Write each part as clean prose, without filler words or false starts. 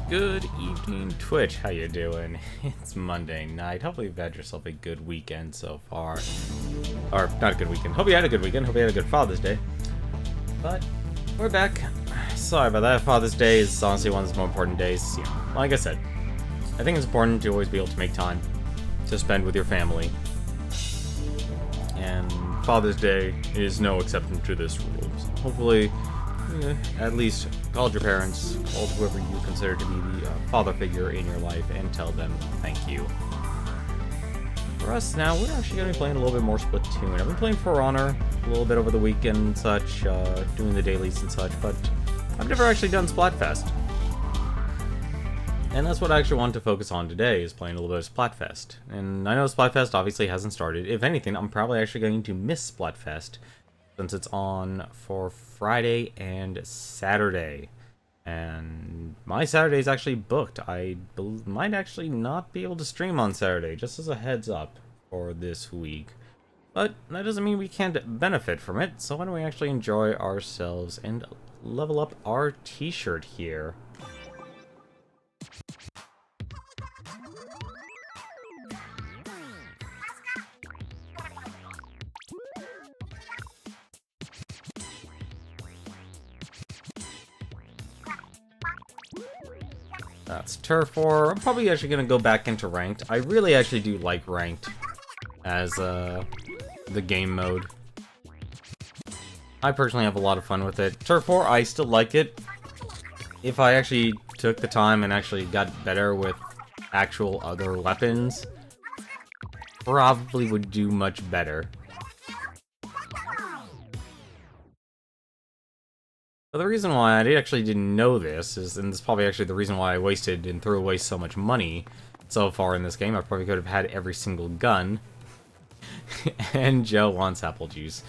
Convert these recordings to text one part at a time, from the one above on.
Good evening, Twitch. How you doing? It's Monday night. Hopefully you've had yourself a good weekend so far. Or, not a good weekend. Hope you had a good weekend. Hope you had a good Father's Day. But, we're back. Sorry about that. Father's Day is honestly one of the more important days. You know, like I said, I think it's important to always be able to make time to spend with your family. And Father's Day is no exception to this rule. So hopefully, at least call your parents, call whoever you consider to be the father figure in your life, and tell them thank you. For us now, we're actually going to be playing a little bit more Splatoon. I've been playing For Honor a little bit over the weekend and such, doing the dailies and such, but I've never actually done Splatfest. And that's what I actually want to focus on today, is playing a little bit of Splatfest. And I know Splatfest obviously hasn't started. If anything, I'm probably actually going to miss Splatfest, since it's on for Friday and Saturday. And my Saturday is actually booked. I might actually not be able to stream on Saturday, just as a heads up for this week. But that doesn't mean we can't benefit from it, so why don't we actually enjoy ourselves and level up our t-shirt here. That's Turf War. I'm probably actually going to go back into Ranked. I really actually do like Ranked as the game mode. I personally have a lot of fun with it. Turf War, I still like it. If I actually took the time and actually got better with actual other weapons, probably would do much better. But the reason why I actually didn't know this is, and this is probably actually the reason why I wasted and threw away so much money so far in this game. I probably could have had every single gun. And Joe wants apple juice.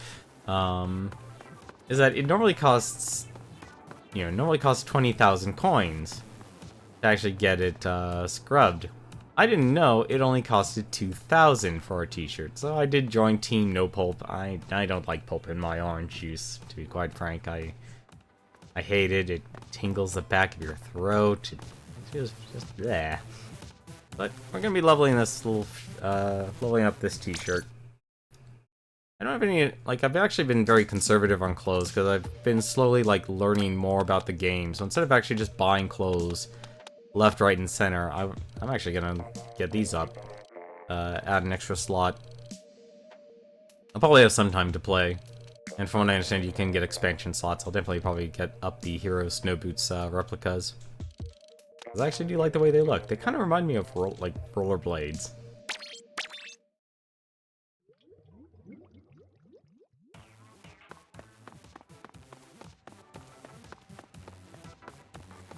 Is that it normally costs, normally costs 20,000 coins to actually get it scrubbed. I didn't know it only costed 2,000 for a t-shirt, so I did join Team No Pulp. I don't like pulp in my orange juice, to be quite frank. I hate it. It tingles the back of your throat. It's just bleh. But we're gonna be leveling this little, leveling up this t-shirt. I don't have any, I've actually been very conservative on clothes because I've been slowly, learning more about the game. So instead of actually just buying clothes left, right, and center, I'm actually gonna get these up, add an extra slot. I'll probably have some time to play. And from what I understand, you can get expansion slots. I'll definitely probably get up the Hero Snow Boots replicas. Because I actually do like the way they look. They kind of remind me of rollerblades.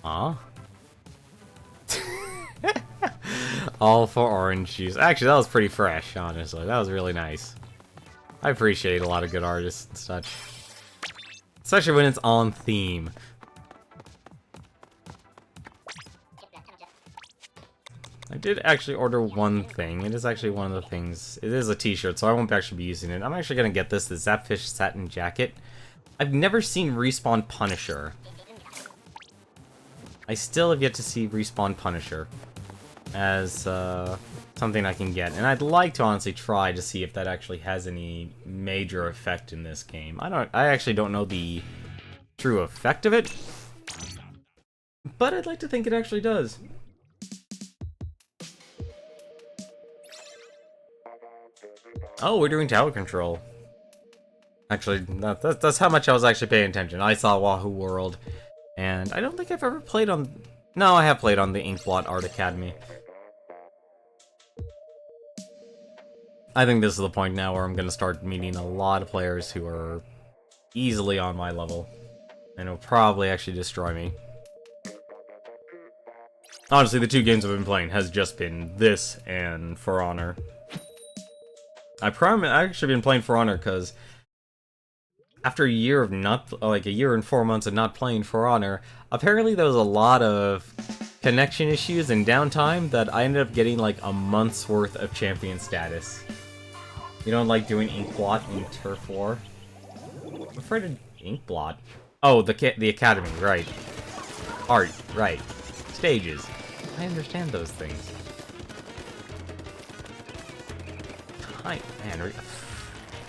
Huh? All for orange juice. Actually, that was pretty fresh, honestly. That was really nice. I appreciate a lot of good artists and such. Especially when it's on theme. I did actually order one thing. It is actually one of the things. It is a t-shirt, so I won't actually be using it. I'm actually going to get this, the Zapfish Satin Jacket. I've never seen Respawn Punisher. I still have yet to see Respawn Punisher as something I can get, and I'd like to honestly try to see if that actually has any major effect in this game. I actually don't know the true effect of it, but I'd like to think it actually does. Oh, we're doing tower control. Actually, that's how much I was actually paying attention. I saw Wahoo World, and I don't think I've ever played on... No, I have played on the Inkblot Art Academy. I think this is the point now where I'm going to start meeting a lot of players who are easily on my level. And will probably actually destroy me. Honestly, the two games I've been playing has just been this and For Honor. I've actually been playing For Honor because after a year of a year and 4 months of not playing For Honor, apparently there was a lot of connection issues and downtime that I ended up getting a month's worth of champion status. You don't like doing Inkblot in Turf War? I'm afraid of Inkblot. Oh, the Academy, right. Art, right. stages. I understand those things. Man,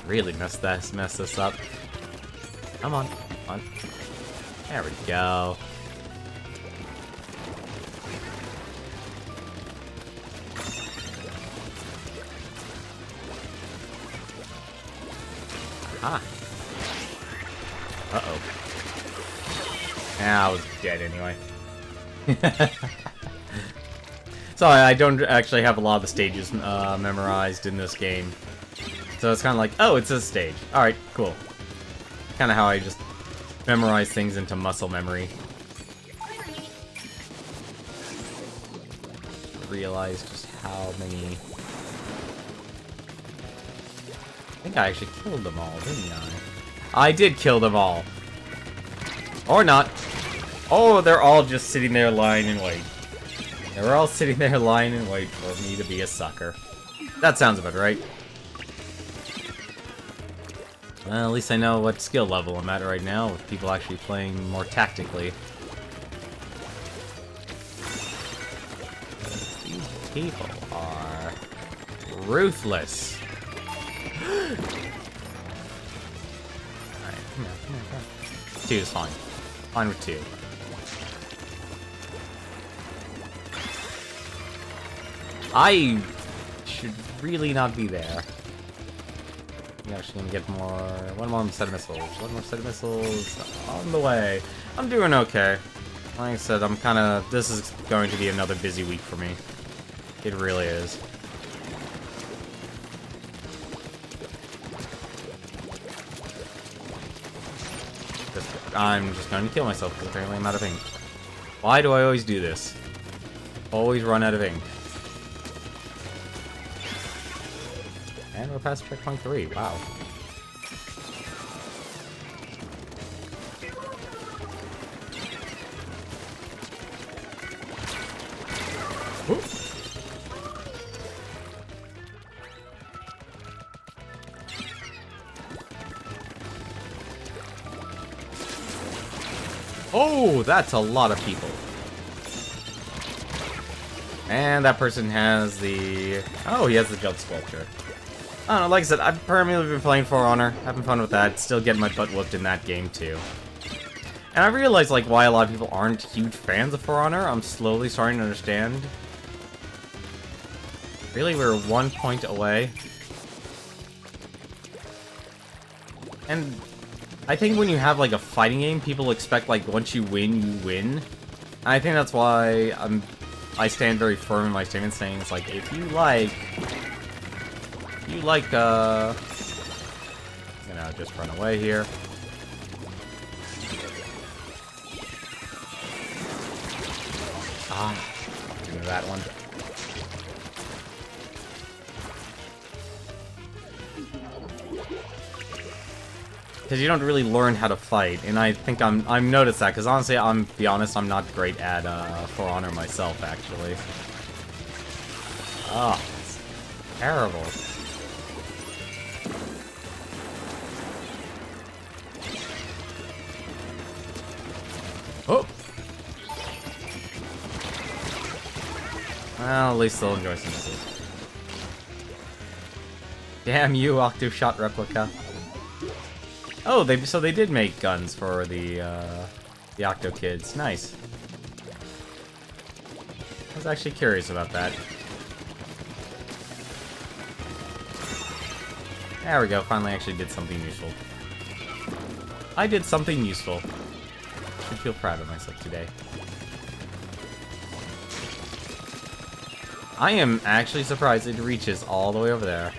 really messed this up. Come on, come on. There we go. Ah. Uh-oh. I was dead anyway. Sorry, I don't actually have a lot of the stages memorized in this game. So it's kind of like, oh, it's this stage. Alright, cool. Kind of how I just memorize things into muscle memory. Realize just how many... I think I actually killed them all, didn't I? I did kill them all. Or not. Oh, they're all just sitting there lying in wait. They were all sitting there lying in wait for me to be a sucker. That sounds about right. Well, at least I know what skill level I'm at right now, with people actually playing more tactically. These people are ruthless. Alright, come on. 2 is fine. Fine with 2. I should really not be there. I'm actually gonna get more... One more set of missiles. One more set of missiles on the way. I'm doing okay. Like I said, I'm kinda... This is going to be another busy week for me. It really is. I'm just going to kill myself because apparently I'm out of ink. Why do I always do this? Always run out of ink. And we're past checkpoint 3. Wow. Ooh. Oh, that's a lot of people. And that person has the... Oh, he has the jump sculpture. I don't know, like I said, I've primarily been playing For Honor, having fun with that, still getting my butt whooped in that game too. And I realize, like, why a lot of people aren't huge fans of For Honor. I'm slowly starting to understand. Really, we're 1 point away. And I think when you have, like, a fighting game, people expect, like, once you win, you win. And I think that's why I stand very firm in my statement saying it's like, if you like, I'm gonna just run away here. Ah, give me that one. Because you don't really learn how to fight, and I think I'm noticed that, because honestly, be honest, I'm not great at For Honor myself, actually. Oh, it's terrible. Oh! Well, at least they'll enjoy some missiles. Damn you, Octo-Shot replica. Oh, so they did make guns for the Octo Kids. Nice. I was actually curious about that. There we go, finally actually did something useful. I did something useful. I feel proud of myself today. I am actually surprised it reaches all the way over there.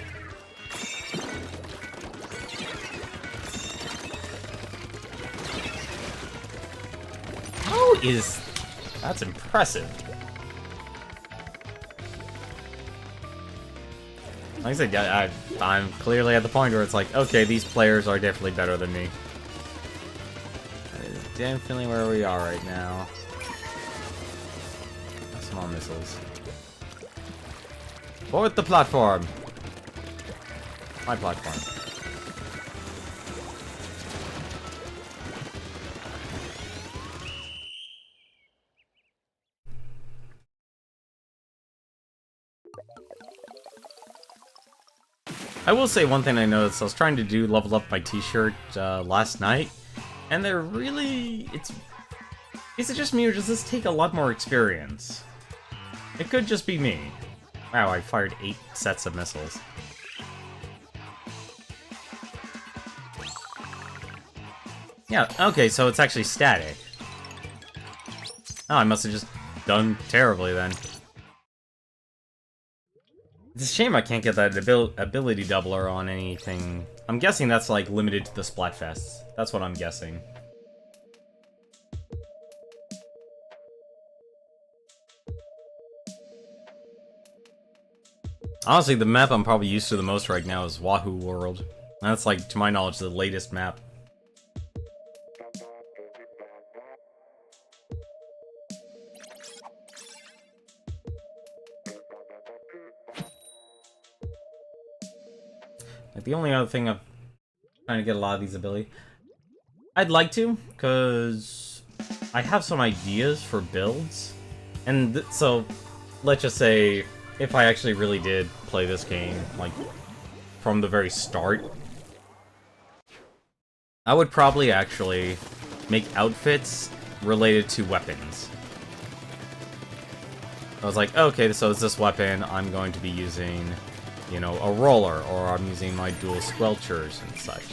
How is... That's impressive. Like I said, yeah, I'm clearly at the point where it's like, okay, these players are definitely better than me. That is definitely where we are right now. Small missiles. Forward the platform! My platform. I will say one thing I noticed. I was trying to level up my t-shirt last night, and they're really... Is it just me, or does this take a lot more experience? It could just be me. Wow, I fired 8 sets of missiles. Yeah, okay, so it's actually static. Oh, I must have just done terribly then. It's a shame I can't get that ability doubler on anything. I'm guessing that's, like, limited to the Splatfest. That's what I'm guessing. Honestly, the map I'm probably used to the most right now is Wahoo World. That's, like, to my knowledge, the latest map. Like, the only other thing I'm trying to get a lot of these abilities... I'd like to, because I have some ideas for builds. And so, let's just say, if I actually really did play this game, like, from the very start, I would probably actually make outfits related to weapons. I was like, okay, so it's this weapon, I'm going to be using, you know, a roller, or I'm using my dual squelchers and such.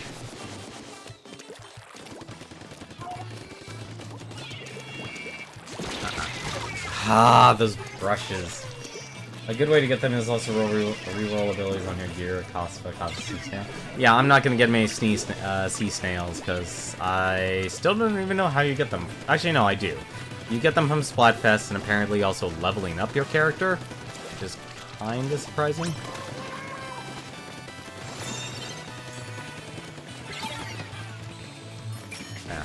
Ah, those brushes. A good way to get them is also reroll abilities on your gear. Cost sea snail. Yeah, I'm not gonna get many sea snails because I still don't even know how you get them. Actually, no, I do. You get them from Splatfest and apparently also leveling up your character, which is kinda surprising. Yeah.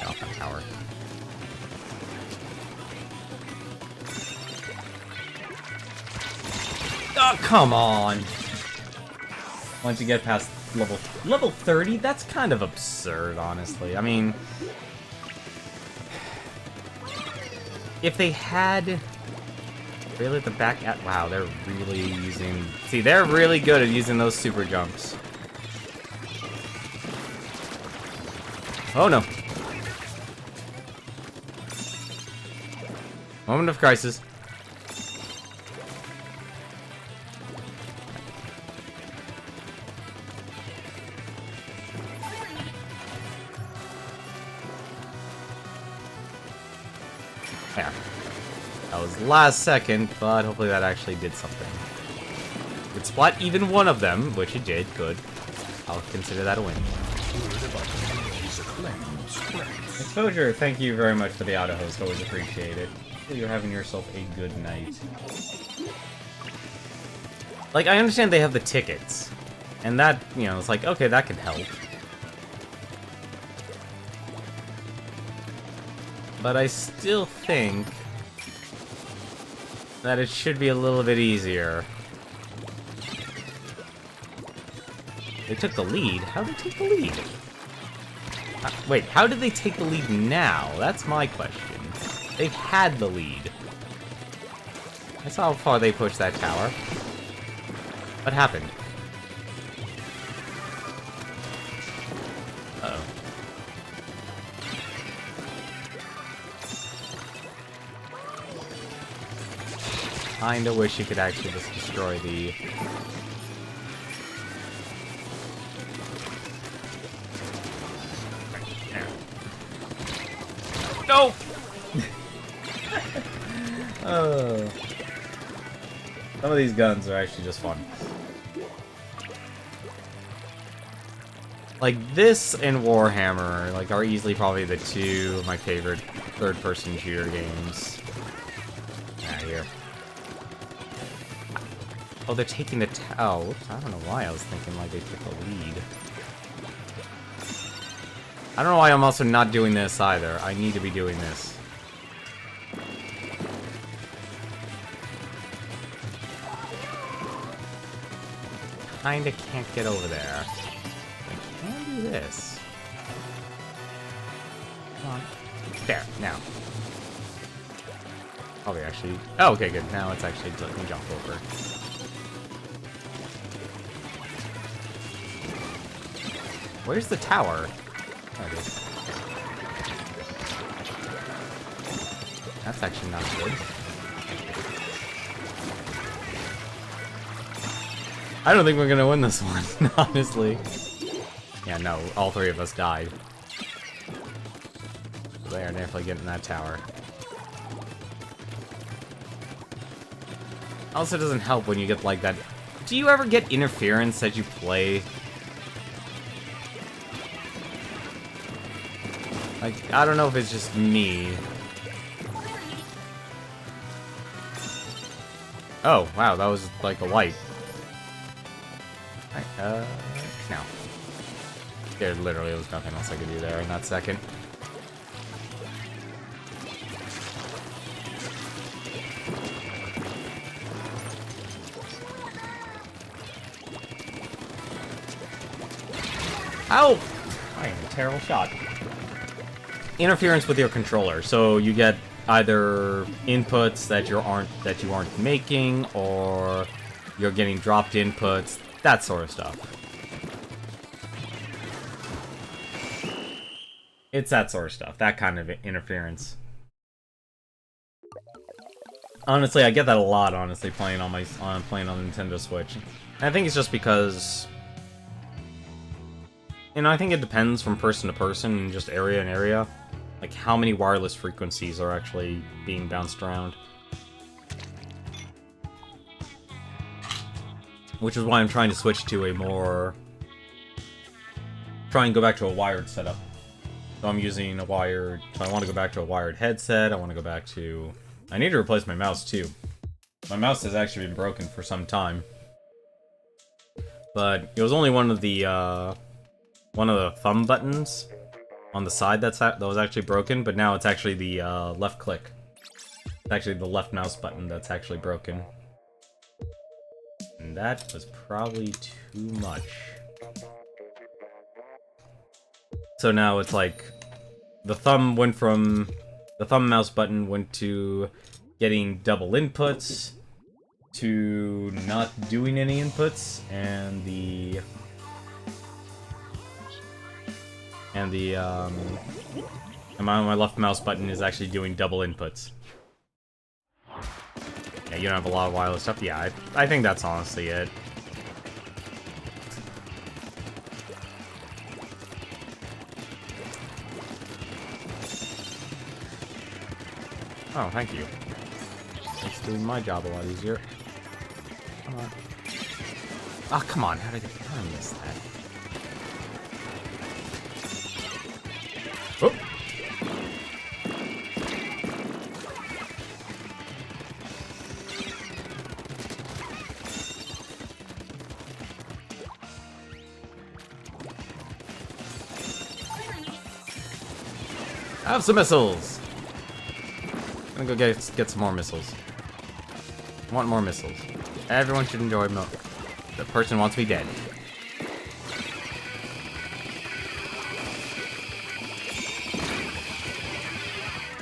Alpha power. Oh, come on! Once you get past level 30, that's kind of absurd, honestly. I mean, if they had really at the back at wow, they're really using. See, they're really good at using those super jumps. Oh no! Moment of crisis. Yeah. That was last second, but hopefully that actually did something. It splat even one of them, which it did. Good. I'll consider that a win. Exposure, thank you very much for the auto host. Always appreciate it. Hopefully you're having yourself a good night. Like, I understand they have the tickets. And that, you know, it's like, okay, that can help. But I still think that it should be a little bit easier. They took the lead? How did they take the lead? Wait, how did they take the lead now? That's my question. They had the lead. I saw how far they pushed that tower. What happened? Uh-oh. Kinda wish you could actually just destroy the... No! Oh. Some of these guns are actually just fun. Like, this and Warhammer, like, are easily probably the two of my favorite third-person shooter games. Ah, here. Oh, they're taking the oh, whoops, I don't know why I was thinking like they took the lead. I don't know why I'm also not doing this either. I need to be doing this. Kinda can't get over there. I can do this. Come on. There, now. Probably actually... Oh, okay, good. Now it's actually letting me jump over. Where's the tower? There it is. That's actually not good. I don't think we're gonna win this one, honestly. Yeah, no, all three of us died. They are definitely getting that tower. Also, doesn't help when you get like that. Do you ever get interference as you play? Like, I don't know if it's just me. Oh, wow, that was like a wipe. Alright, now. There literally was nothing else I could do there in that second. Ow! I am a terrible shot. Interference with your controller. So you get either inputs that you aren't making, or you're getting dropped inputs, that sort of stuff. It's that sort of stuff, that kind of interference. Honestly, I get that a lot. Honestly, playing on Nintendo Switch. And I think it's just because, you know, I think it depends from person to person and just area and area. Like, how many wireless frequencies are actually being bounced around. Which is why I'm trying to switch to a more... Try and go back to a wired setup. So I'm using a wired... So I want to go back to a wired headset. I want to go back to... I need to replace my mouse, too. My mouse has actually been broken for some time. But it was only one of the thumb buttons on the side that was actually broken, but now it's actually the left click. It's actually the left mouse button that's actually broken. And that was probably too much. So now it's like the thumb mouse button went to getting double inputs to not doing any inputs, and my left mouse button is actually doing double inputs. Yeah, you don't have a lot of wireless stuff. Yeah, I think that's honestly it. Oh, thank you. It's doing my job a lot easier. Come on. Oh, come on. How did I miss that? Oh! I have some missiles! I'm gonna go get some more missiles. I want more missiles. Everyone should enjoy milk. The person wants me dead.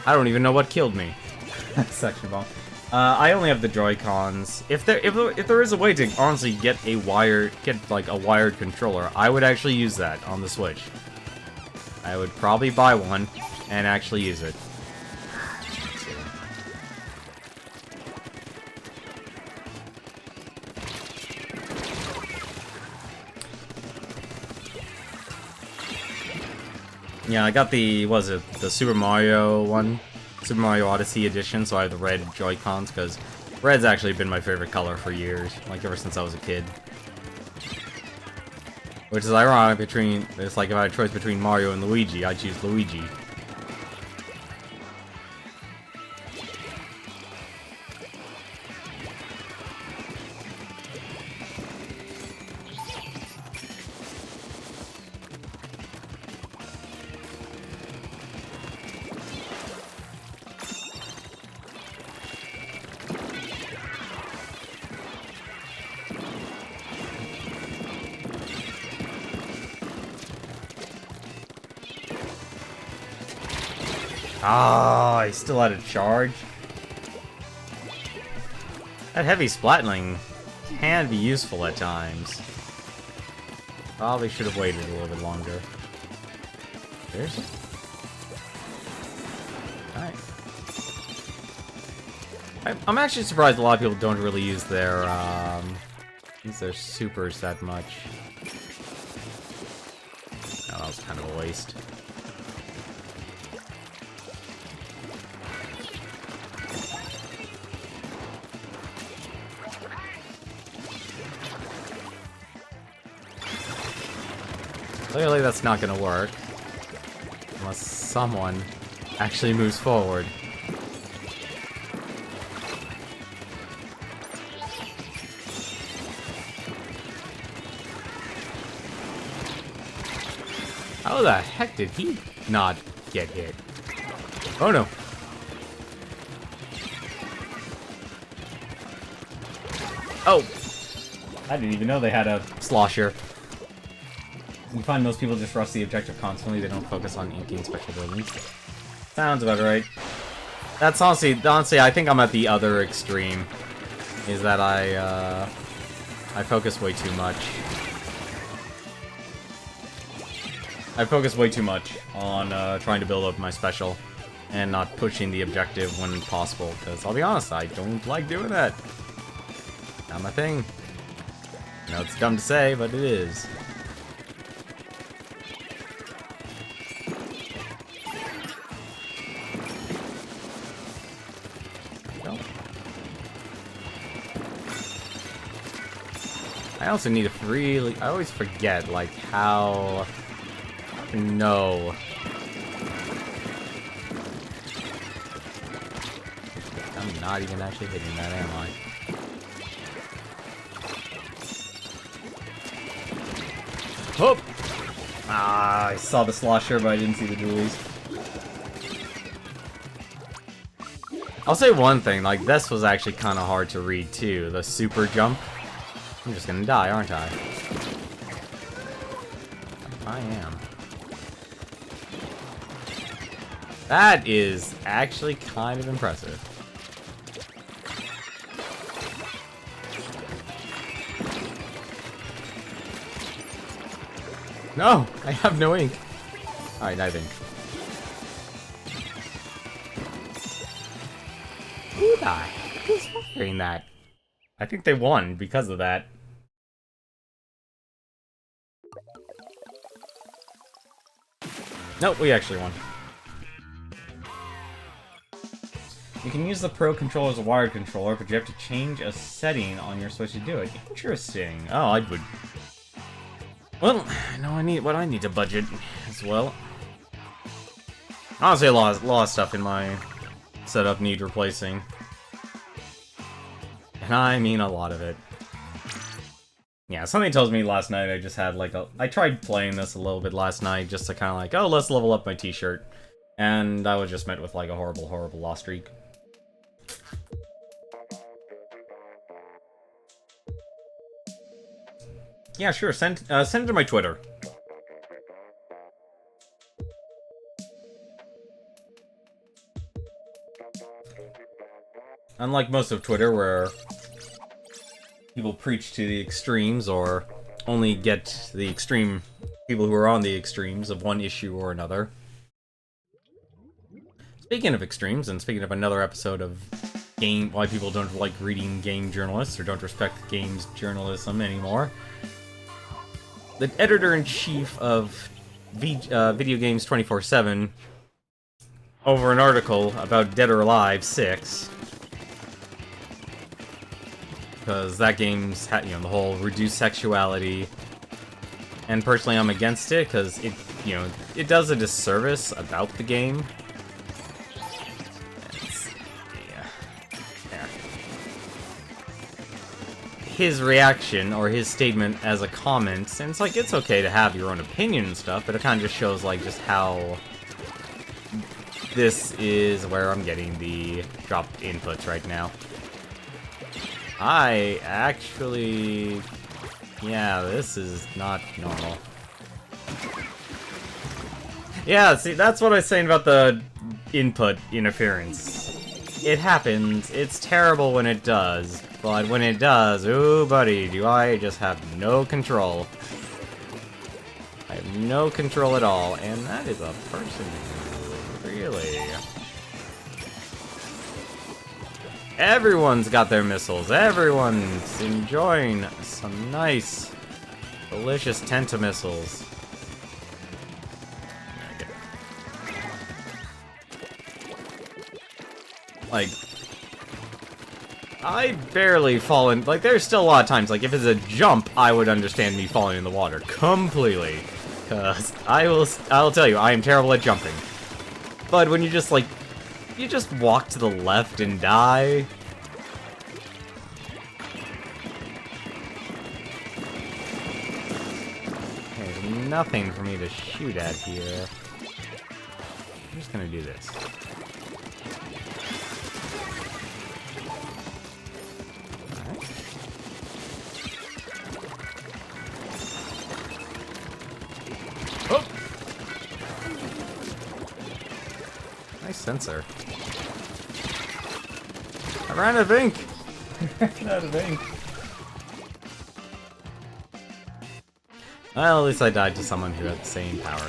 I don't even know what killed me. Section bomb. I only have the Joy-Cons. If there is a way to honestly get a wired controller, I would actually use that on the Switch. I would probably buy one and actually use it. Yeah, I got the, the Super Mario one? Super Mario Odyssey edition, so I have the red Joy-Cons, because red's actually been my favorite color for years, like ever since I was a kid. Which is ironic it's like if I had a choice between Mario and Luigi, I'd choose Luigi. Ah, I still had a charge. That heavy splatling can be useful at times. Probably should have waited a little bit longer. There's... Alright. I'm actually surprised a lot of people don't really use their supers that much. Oh, that was kind of a waste. Clearly that's not gonna work. Unless someone actually moves forward. How the heck did he not get hit? Oh no. Oh! I didn't even know they had a slosher. You find most people just rush the objective constantly, they don't focus on inking special buildings. Sounds about right. That's honestly, I think I'm at the other extreme. Is that I focus way too much. I focus way too much on trying to build up my special and not pushing the objective when possible, because I'll be honest, I don't like doing that. Not my thing. I know it's dumb to say, but it is. I also need to really... I always forget, like, how... No. I'm not even actually hitting that, am I? Oh! Ah, I saw the slosher, but I didn't see the dualies. I'll say one thing, like, this was actually kind of hard to read, too. The super jump. I'm just gonna die, aren't I? I am. That is actually kind of impressive. No! I have no ink! Alright, I think. Who the heck is firing that? I think they won because of that. Nope, we actually won. You can use the Pro controller as a wired controller, but you have to change a setting on your Switch to do it. Interesting. Oh, I would... Well, no, I need to budget as well. Honestly, a lot of stuff in my setup need replacing. And I mean a lot of it. Yeah, something tells me last night I just had like a... I tried playing this a little bit last night just to kind of like, oh, let's level up my t-shirt. And I was just met with like a horrible, horrible loss streak. Yeah, sure, send it to my Twitter. Unlike most of Twitter, where people preach to the extremes, or only get the extreme people who are on the extremes of one issue or another. Speaking of extremes, and speaking of another episode of why people don't like reading game journalists, or don't respect games journalism anymore, the editor-in-chief of Video Games 24/7, over an article about Dead or Alive 6, because that game's had, you know, the whole reduced sexuality, and personally I'm against it because it, you know, it does a disservice about the game. His reaction, or his statement as a comment, and it's like, it's okay to have your own opinion and stuff, but it kind of just shows, like, just how this is where I'm getting the dropped inputs right now. I actually... Yeah, this is not normal. Yeah, see, that's what I was saying about the input interference. it happens. It's terrible when it does. But when it does, ooh, buddy, do I just have no control. I have no control at all. And that is a person. Really? Everyone's got their missiles. Everyone's enjoying some nice, delicious tentamissiles. Like, I barely fall in. Like, there's still a lot of times, like, if it's a jump, I would understand me falling in the water completely. Because I'll tell you, I am terrible at jumping. But when you just, like, you just walk to the left and die. There's nothing for me to shoot at here. I'm just gonna do this. Oh! Nice sensor. I ran out of ink! I ran out of ink. Well, at least I died to someone who had the same power.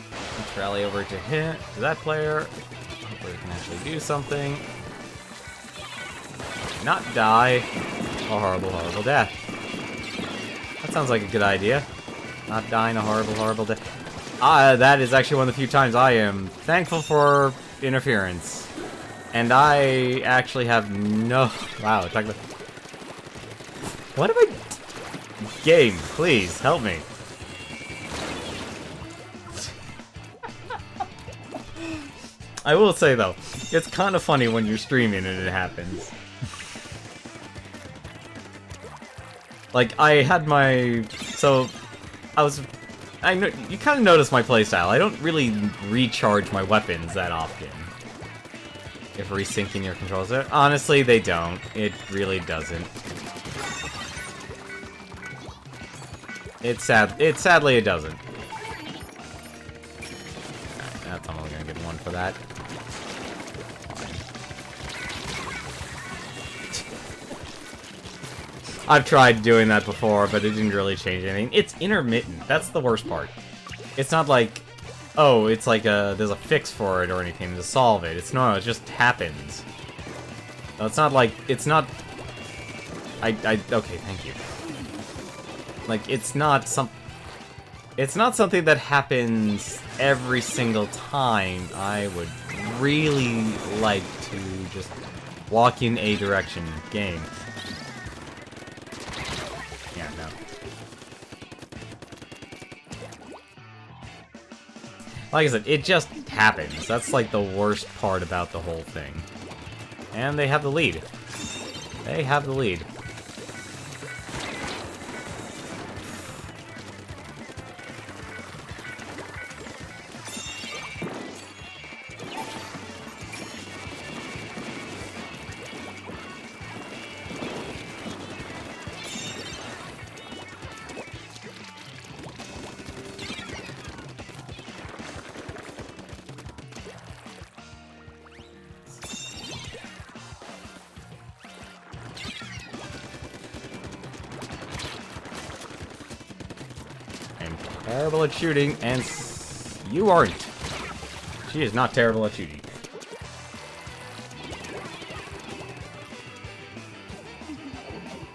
Let's rally over to that player. Hopefully we can actually do something. Not die. A horrible, horrible death. That sounds like a good idea. Not dying a horrible, horrible death. That is actually one of the few times I am thankful for interference. And I actually have no... Wow, talk about... What am I... Game, please, help me. I will say, though, it's kind of funny when you're streaming and it happens. Like, I had my... So, I know you kind of notice my playstyle. I don't really recharge my weapons that often. If resyncing your controls, honestly, they don't. It really doesn't. It's sadly it doesn't. Alright, that's I'm only gonna get one for that. I've tried doing that before, but it didn't really change anything. It's intermittent. That's the worst part. It's not like, oh, it's like there's a fix for it or anything to solve it. It's no, it just happens. No, it's not like, it's not... okay, thank you. Like, it's not something that happens every single time. I would really like to just walk in a direction game. Yeah, no. Like I said, it just happens. That's like the worst part about the whole thing. And they have the lead. They have the lead. Terrible at shooting, and you aren't. She is not terrible at shooting.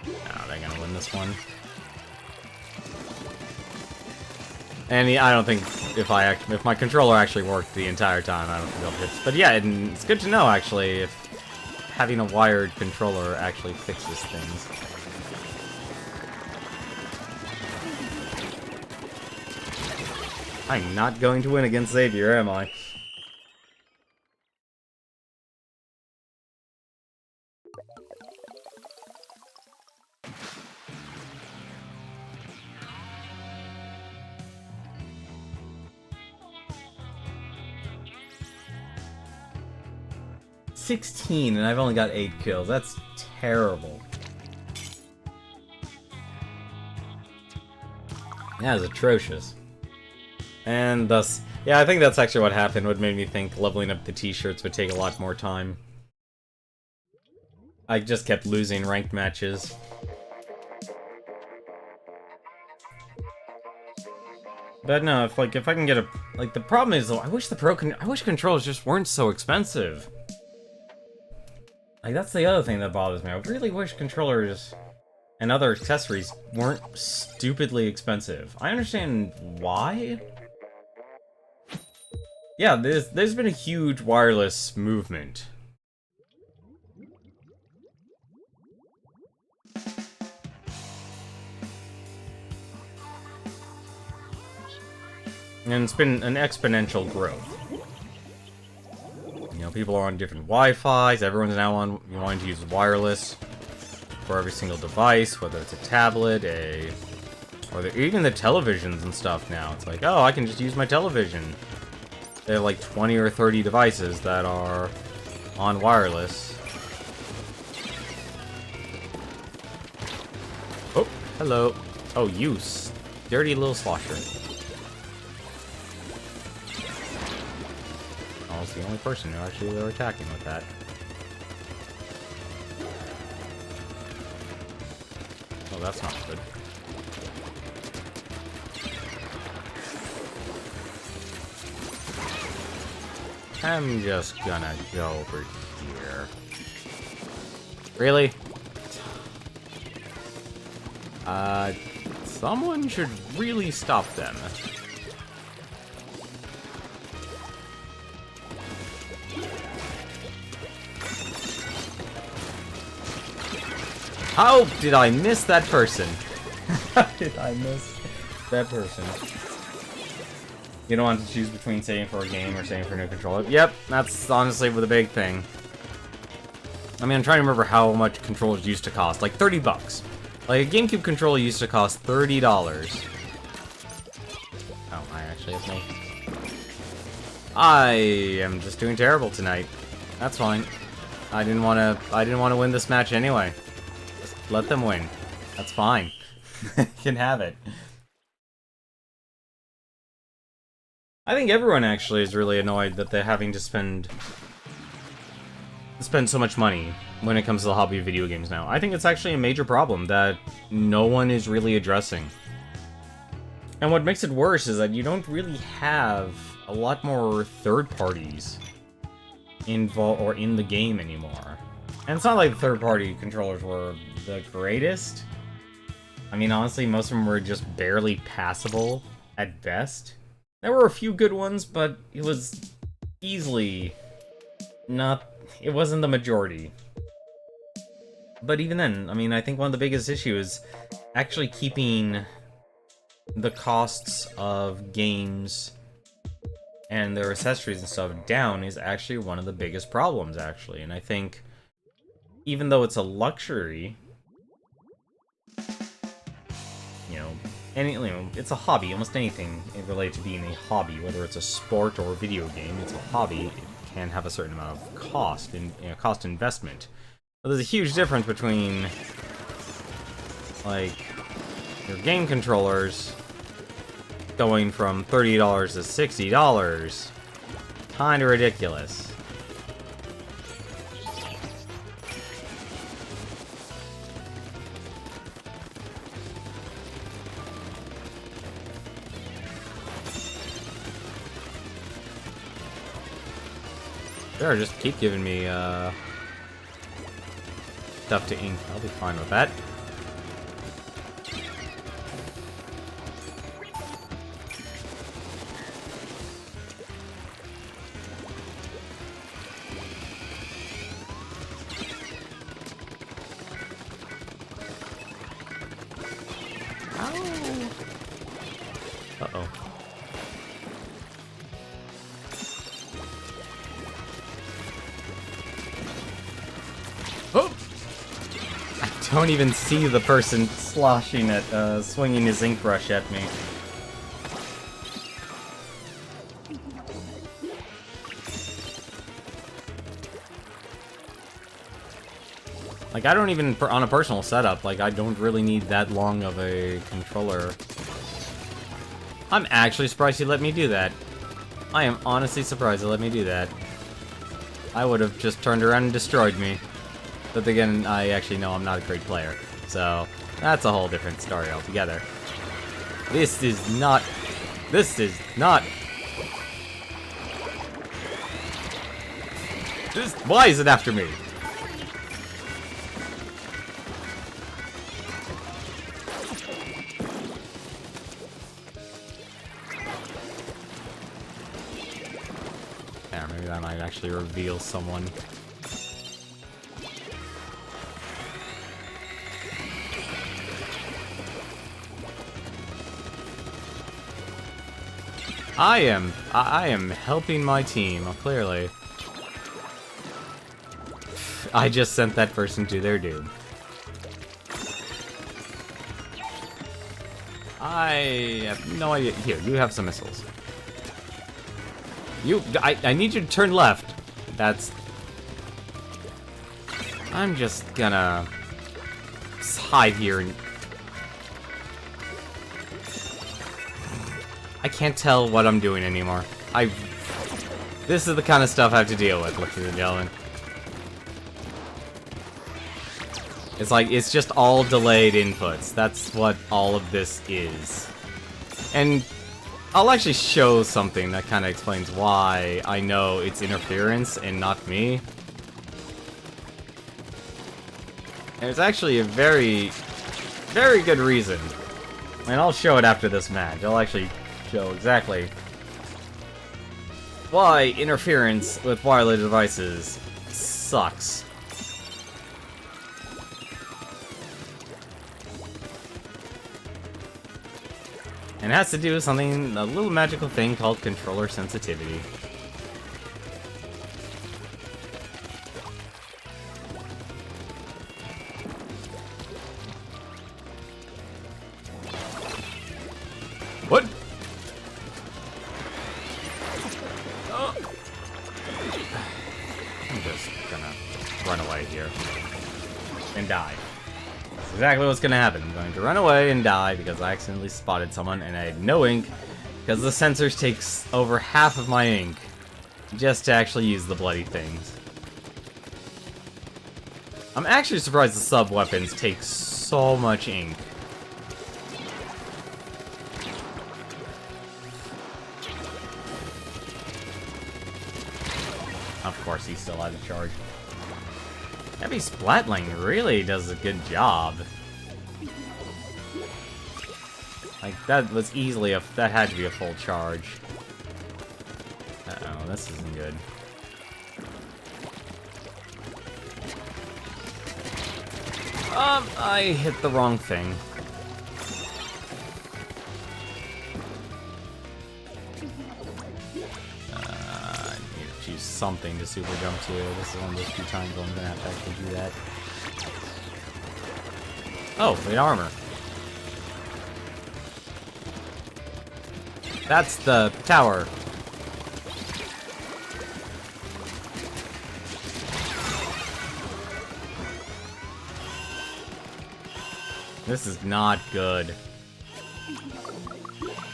Oh, they're gonna win this one. And I don't think if my controller actually worked the entire time, I don't think they'll hit. But yeah, it's good to know actually if having a wired controller actually fixes things. I'm not going to win against Xavier, am I? $16, and I've only got 8 kills. That's terrible. That is atrocious. And thus, Yeah, I think that's actually what happened. What made me think leveling up the t-shirts would take a lot more time. I just kept losing ranked matches. But no, if I can get a the problem is though, I wish controllers just weren't so expensive. Like that's the other thing that bothers me. I really wish controllers and other accessories weren't stupidly expensive. I understand why. Yeah, there's been a huge wireless movement. And it's been an exponential growth. You know, people are on different Wi-Fis, everyone's now wanting to use wireless for every single device, whether it's a tablet, even the televisions and stuff now. It's like, oh, I can just use my television. They have like 20 or 30 devices that are on wireless. Oh, hello. Oh, you dirty little slosher. I was the only person who actually they were attacking with that. Oh, that's not good. I'm just gonna go over here. Really? Someone should really stop them. How did I miss that person? How did I miss that person? You don't want to choose between saving for a game or saving for a new controller. Yep, that's honestly the big thing. I mean, I'm trying to remember how much controllers used to cost. Like 30 bucks. Like a GameCube controller used to cost $30. Oh, I actually have no. I am just doing terrible tonight. That's fine. I didn't want to win this match anyway. Just let them win. That's fine. You can have it. I think everyone actually is really annoyed that they're having to spend so much money when it comes to the hobby of video games now. I think it's actually a major problem that no one is really addressing. And what makes it worse is that you don't really have a lot more third parties involved or in the game anymore. And it's not like the third party controllers were the greatest. I mean, honestly, most of them were just barely passable at best. There were a few good ones, but it was easily not... It wasn't the majority. But even then, I mean, I think one of the biggest issues is actually keeping the costs of games and their accessories and stuff down is actually one of the biggest problems, actually. And I think, even though it's a luxury, it's a hobby. Almost anything related to being a hobby, whether it's a sport or a video game, it's a hobby. It can have a certain amount of cost cost investment. But there's a huge difference between, like, your game controllers going from $30 to $60. Kinda ridiculous. Sure, just keep giving me, stuff to ink. I'll be fine with that. Uh-oh. Oh! I don't even see the person sloshing at, swinging his ink brush at me. Like, I don't even, on a personal setup, like, I don't really need that long of a controller. I'm actually surprised he let me do that. I am honestly surprised they let me do that. I would have just turned around and destroyed me. But again, I actually know I'm not a great player. So, that's a whole different story altogether. This is not... This is not... Why is it after me? Yeah, maybe that might actually reveal someone. I am helping my team, clearly. I just sent that person to their doom. I have no idea. Here, you have some missiles. I need you to turn left. That's... I'm just gonna... hide here and... I can't tell what I'm doing anymore. This is the kind of stuff I have to deal with, ladies and gentlemen. It's like, it's just all delayed inputs. That's what all of this is. And I'll actually show something that kind of explains why I know it's interference and not me. And it's actually a very, very good reason. And I'll show it after this match. I'll actually show exactly why interference with wireless devices sucks. And it has to do with something, a little magical thing called controller sensitivity. What? Oh. I'm just gonna run away here. And die. That's exactly what's gonna happen. I'm going to run away and die because I accidentally spotted someone and I had no ink because the sensors takes over half of my ink just to actually use the bloody things. I'm actually surprised the sub-weapons take so much ink. Of course, he's still out of charge. Heavy Splatling really does a good job. Like, that was easily that had to be a full charge. Uh-oh, this isn't good. I hit the wrong thing. I need to choose something to super jump to. This is one of those few times where I'm gonna have to actually do that. Oh, plate armor. That's the tower. This is not good.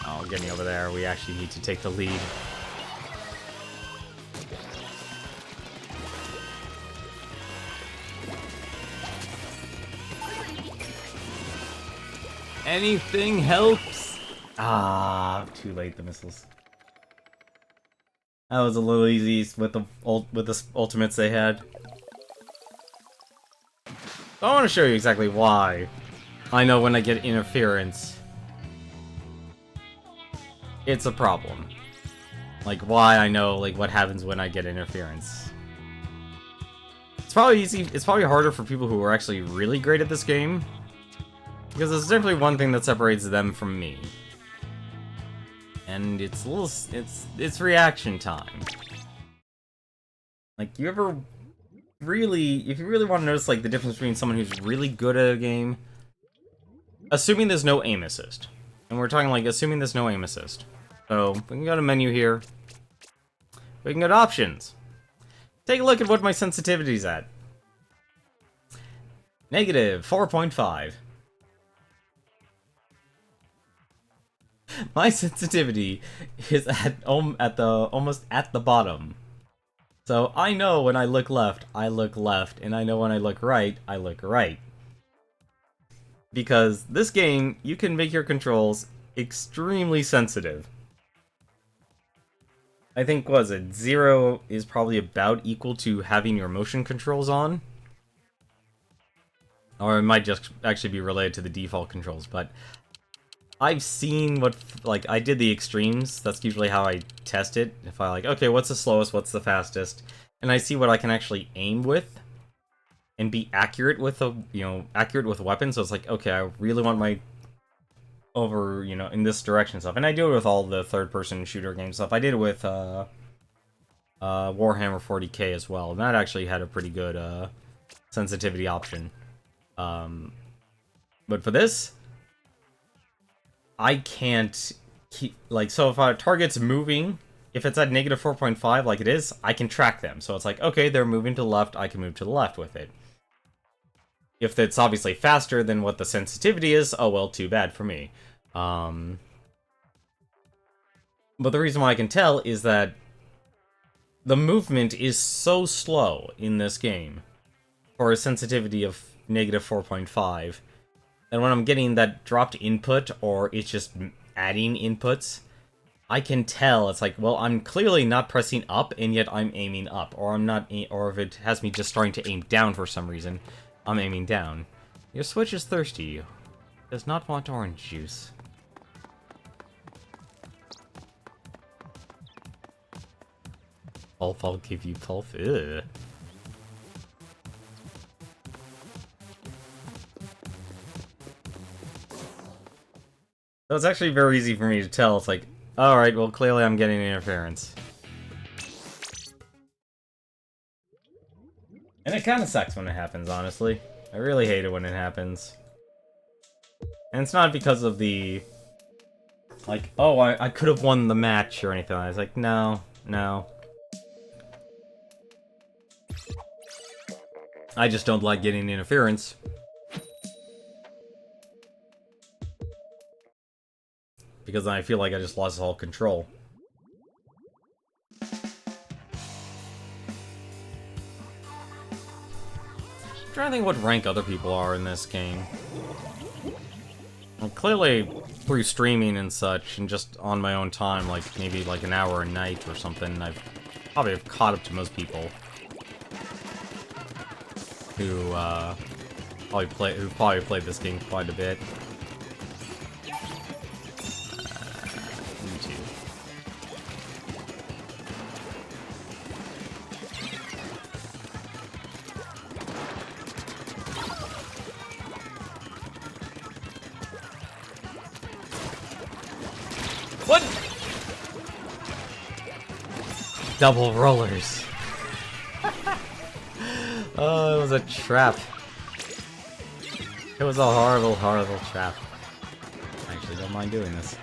Oh, get me over there. We actually need to take the lead. Anything helps. Ah, too late. The missiles. That was a little easy with the ultimates they had. I want to show you exactly why I know when I get interference, it's a problem. Like, why I know, like, what happens when I get interference. It's probably easy. It's probably harder for people who are actually really great at this game, because there's definitely one thing that separates them from me. And it's a little, it's reaction time. Like, you ever really, if you really want to notice, like, the difference between someone who's really good at a game, assuming there's no aim assist. And we're talking, like, assuming there's no aim assist. So, we can go to menu here. We can go to options. Take a look at what my sensitivity's at. Negative 4.5. My sensitivity is almost at the bottom. So I know when I look left, and I know when I look right, I look right. Because this game, you can make your controls extremely sensitive. I think, was it, 0 is probably about equal to having your motion controls on. Or it might just actually be related to the default controls, but I've seen what, like, I did the extremes. That's usually how I test it. If I like, okay, what's the slowest, what's the fastest? And I see what I can actually aim with and be accurate with accurate with weapons. So it's like, okay, I really want my in this direction stuff. And I do it with all the third-person shooter game stuff. I did it with Warhammer 40k as well, and that actually had a pretty good sensitivity option. But for this, I can't keep, like, so if a target's moving, if it's at negative 4.5 like it is, I can track them. So it's like, okay, they're moving to the left, I can move to the left with it. If it's obviously faster than what the sensitivity is, oh well, too bad for me. But the reason why I can tell is that the movement is so slow in this game for a sensitivity of negative 4.5, and when I'm getting that dropped input, or it's just adding inputs, I can tell it's like, well, I'm clearly not pressing up, and yet I'm aiming up, or I'm not, or if it has me just starting to aim down for some reason, I'm aiming down. Your Switch is thirsty. Does not want orange juice. Pulp, I'll give you pulp. Ugh. So it's actually very easy for me to tell. It's like, alright, well, clearly I'm getting interference. And it kind of sucks when it happens, honestly. I really hate it when it happens. And it's not because of the, like, oh, I could have won the match or anything. I was like, no, no. I just don't like getting interference. Because then I feel like I just lost all control. I'm trying to think what rank other people are in this game. Well, clearly, through streaming and such, and just on my own time, like maybe like an hour a night or something, I've probably caught up to most people who probably played this game quite a bit. What? Double rollers. Oh, it was a trap. It was a horrible, horrible trap. I actually don't mind doing this.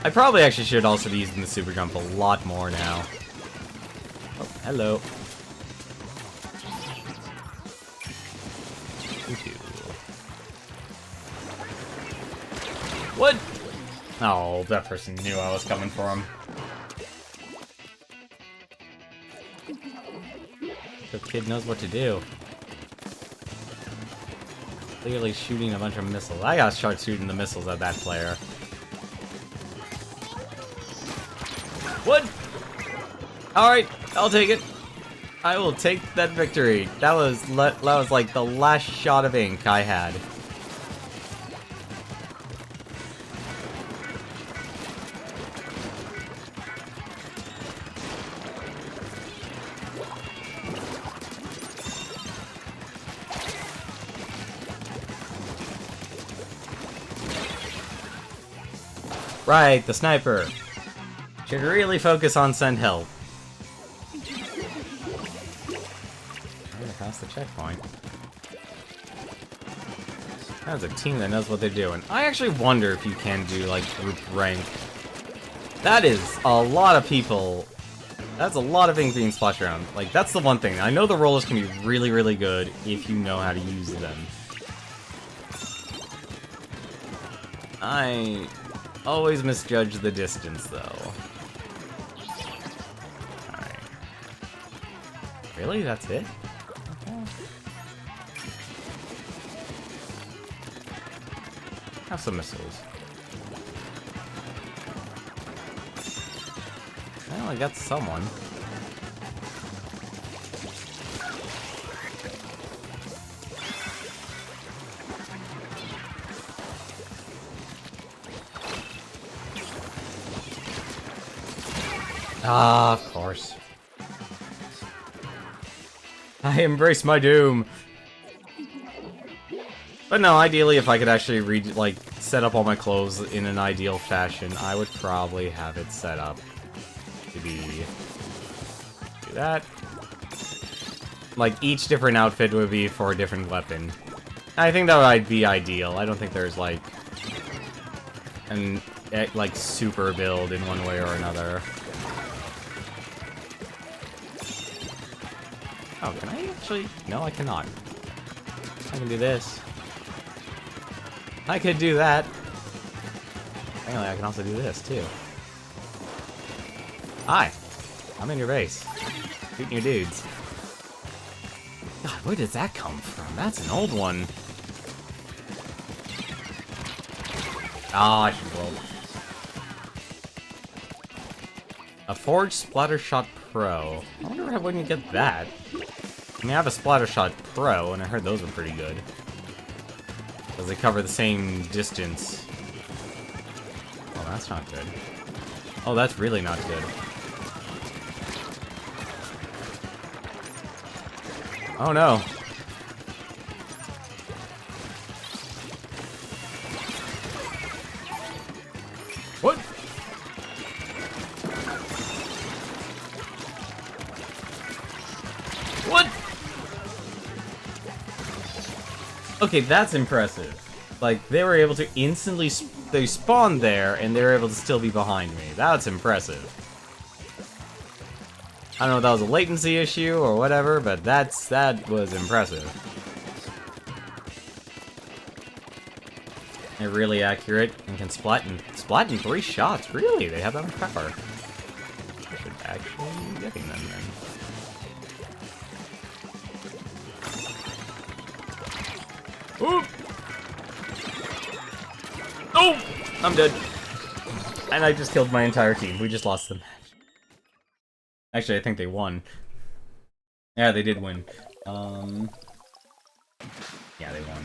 I probably actually should also be using the super jump a lot more now. Oh, hello. What? Oh, that person knew I was coming for him. The kid knows what to do. Clearly shooting a bunch of missiles. I gotta start shooting the missiles at that player. What? Alright, I'll take it. I will take that victory. That was like the last shot of ink I had. Right, the sniper. Should really focus on send help. Right past the checkpoint. That was a team that knows what they're doing. I actually wonder if you can do, like, group rank. That is a lot of people. That's a lot of things being splashed around. Like, that's the one thing. I know the rollers can be really, really good if you know how to use them. Always misjudge the distance, though. Alright. Really? That's it? Okay. Have some missiles. Well, I got someone. Ah, of course. I embrace my doom. But no, ideally, if I could actually set up all my clothes in an ideal fashion, I would probably have it set up to be... do that. Like, each different outfit would be for a different weapon. I think that would be ideal. I don't think there's, like, an, super build in one way or another. Oh, can I actually? No, I cannot. I can do this. I could do that. Apparently, I can also do this, too. Hi. I'm in your base. Shooting your dudes. God, where does that come from? That's an old one. Ah, I should roll. A Forged Splattershot Pro. I wonder when you get that. I mean, I have a Splattershot Pro, and I heard those were pretty good. Because they cover the same distance. Oh, that's not good. Oh, that's really not good. Oh, no. What? What? Okay, that's impressive. Like, they were able to instantly... they spawned there, and they were able to still be behind me. That's impressive. I don't know if that was a latency issue or whatever, but that was impressive. They're really accurate and can splat in 3 shots. Really? They have that much power. I should actually be getting them then. Oop! Oh! I'm dead. And I just killed my entire team. We just lost the match. Actually, I think they won. Yeah, they did win. Yeah, they won.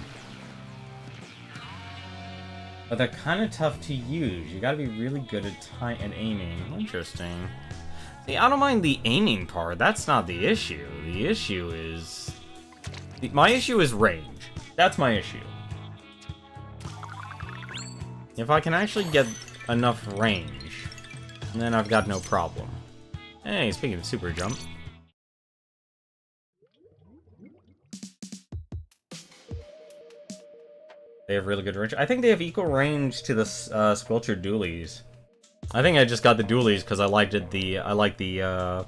But they're kind of tough to use. You gotta be really good at aiming. Interesting. See, I don't mind the aiming part. That's not the issue. The issue is... my issue is range. That's my issue. If I can actually get enough range, then I've got no problem. Hey, speaking of super jump. They have really good range. I think they have equal range to the Squelcher dualies. I think I just got the dualies because I liked the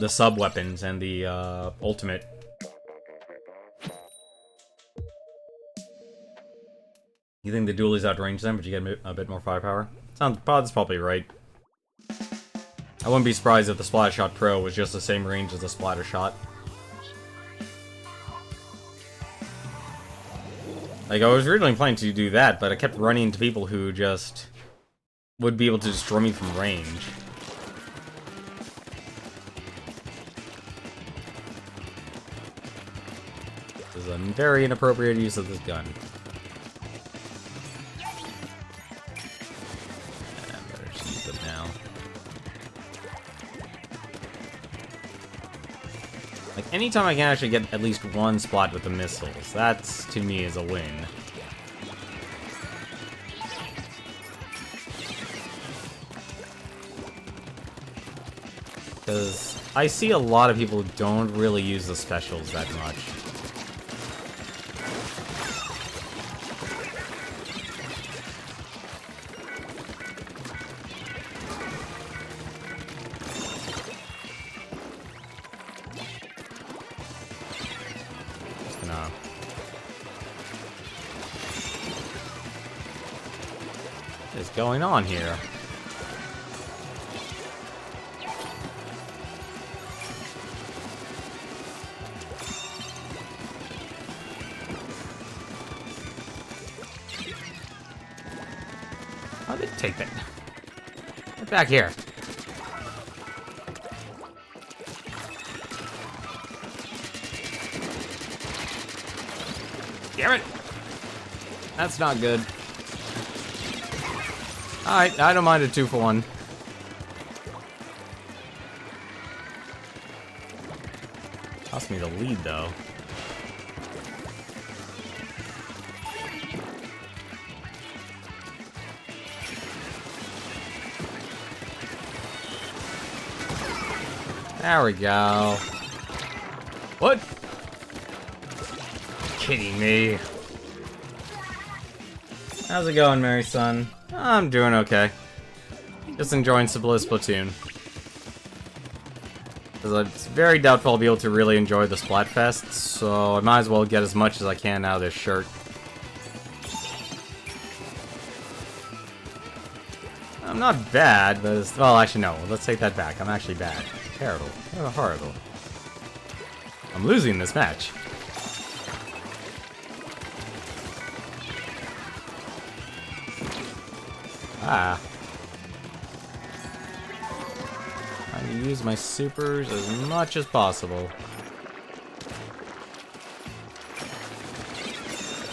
sub weapons and the ultimate. You think the dualies outrange them, but you get a bit more firepower? That's probably right. I wouldn't be surprised if the Splattershot Pro was just the same range as the Splattershot. Like, I was originally planning to do that, but I kept running into people who just would be able to destroy me from range. This is a very inappropriate use of this gun. Now. Like, anytime I can actually get at least one splat with the missiles, that's, to me, is a win. Because I see a lot of people who don't really use the specials that much. What is going on here? How did it take that? Get back here. Damn it! That's not good. Alright, I don't mind a 2-for-1. Cost me the lead, though. There we go. What? Kidding me. How's it going, Mary Son? I'm doing okay. Just enjoying Splatoon. Because it's very doubtful I'll be able to really enjoy the Splatfest, so I might as well get as much as I can out of this shirt. I'm not bad, but it's, well, actually no, let's take that back. I'm actually bad. Terrible. Oh, horrible. I'm losing this match. Ah. I need to use my supers as much as possible.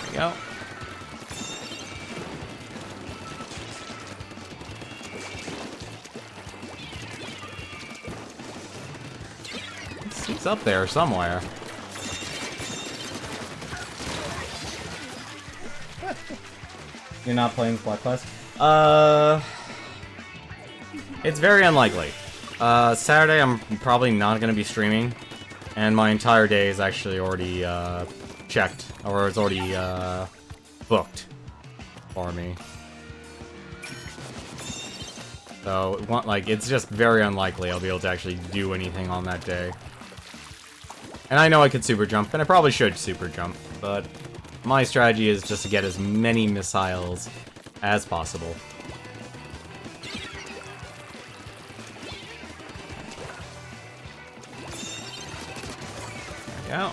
There we go. It's up there somewhere. You're not playing Splatfest? It's very unlikely. Saturday I'm probably not gonna be streaming, and my entire day is actually already, checked, or it's already, booked for me. So, like, it's just very unlikely I'll be able to actually do anything on that day. And I know I could super jump, and I probably should super jump, but my strategy is just to get as many missiles as possible. There we go.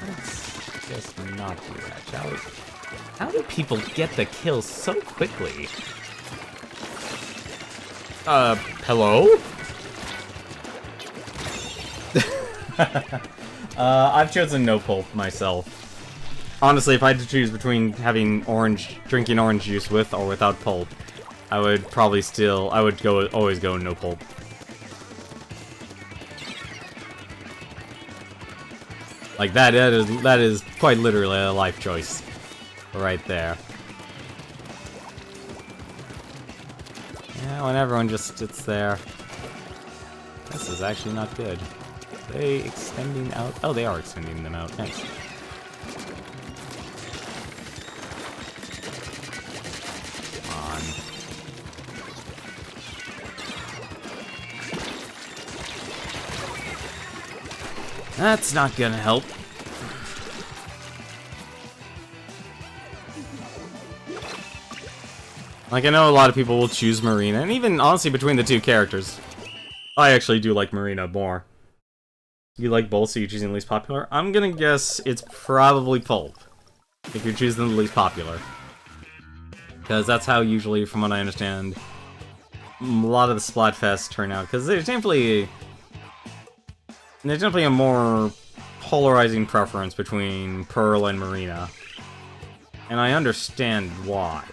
Let's just not do that, shall we? How do people get the kills so quickly? Hello? I've chosen no pulp myself. Honestly, if I had to choose between having drinking orange juice with or without pulp, I would probably always go no pulp. Like that is quite literally a life choice, right there. Yeah, when everyone just sits there. This is actually not good. Are they extending out? Oh, they are extending them out. Nice. Come on. That's not gonna help. Like, I know a lot of people will choose Marina, and even, honestly, between the two characters, I actually do like Marina more. You like both, so you're choosing the least popular? I'm gonna guess it's probably Pulp, if you're choosing the least popular. Because that's how usually, from what I understand, a lot of the Splatfests turn out, because there's definitely a more polarizing preference between Pearl and Marina. And I understand why.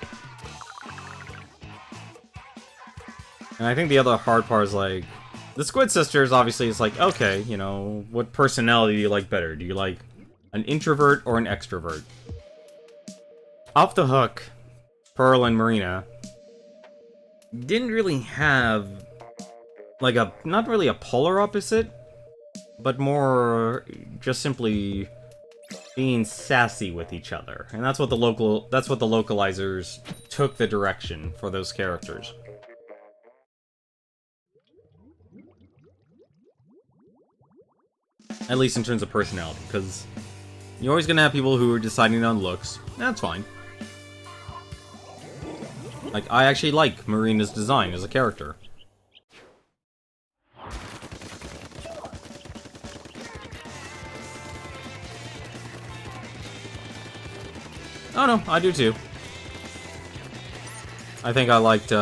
And I think the other hard part is, like, the Squid Sisters, obviously, is like, okay, you know, what personality do you like better? Do you like an introvert or an extrovert? Off the hook, Pearl and Marina didn't really have, like, not really a polar opposite, but more just simply being sassy with each other. And that's what the localizers took the direction for those characters. At least in terms of personality, because you're always gonna have people who are deciding on looks. That's fine. Like, I actually like Marina's design as a character. Oh no, I do too. I think I liked,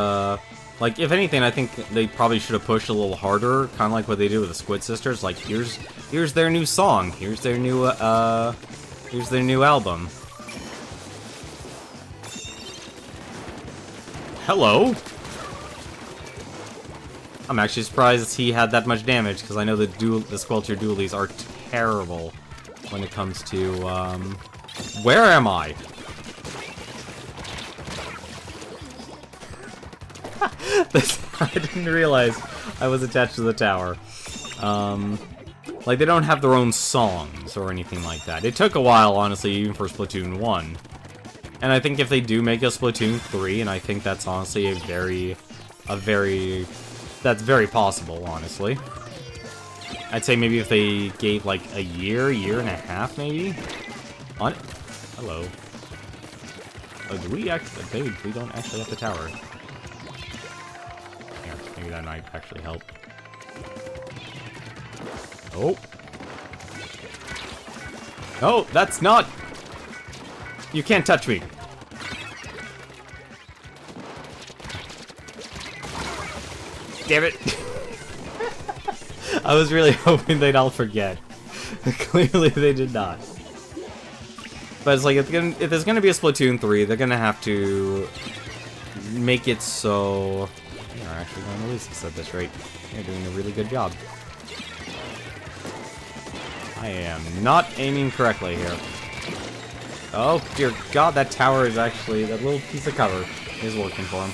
like, if anything, I think they probably should have pushed a little harder, kind of like what they did with the Squid Sisters. Like, here's their new song, here's their new album. Hello? I'm actually surprised he had that much damage, because I know the Squelcher dualies are terrible when it comes to, where am I? I didn't realize I was attached to the tower. Like, they don't have their own songs or anything like that. It took a while, honestly, even for Splatoon 1. And I think if they do make a Splatoon 3, and I think that's honestly that's very possible, honestly. I'd say maybe if they gave, like, a year and a half, maybe? On it? Hello. Oh, do we actually... Okay, we don't actually have the tower. Here, maybe that might actually help. Oh. No, that's not... You can't touch me. Damn it. I was really hoping they'd all forget. Clearly they did not. But it's like, if there's gonna be a Splatoon 3, they're gonna have to make it so... You're actually going to lose, said this right. You're doing a really good job. I am not aiming correctly here. Oh, dear God, that tower is actually... That little piece of cover is working for him.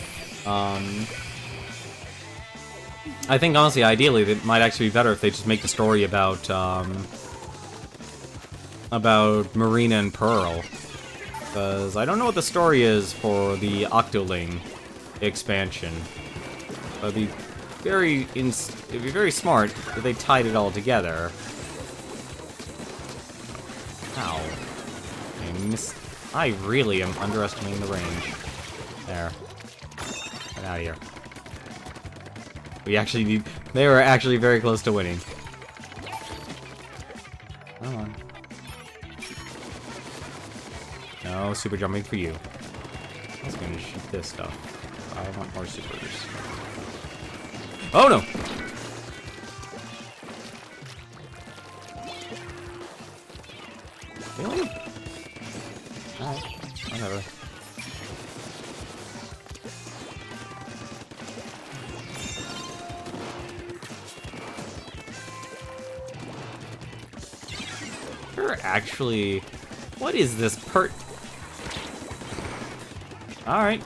I think, honestly, ideally, it might actually be better if they just make the story about Marina and Pearl. Because I don't know what the story is for the Octoling expansion. It'd be very smart if they tied it all together. Ow. I really am underestimating the range. There. Get out of here. We actually need... They were actually very close to winning. Come on. No, super jumping for you. I was gonna shoot this stuff. I want more supers. Oh no! Really? Alright, whatever. You're actually... What is this Alright.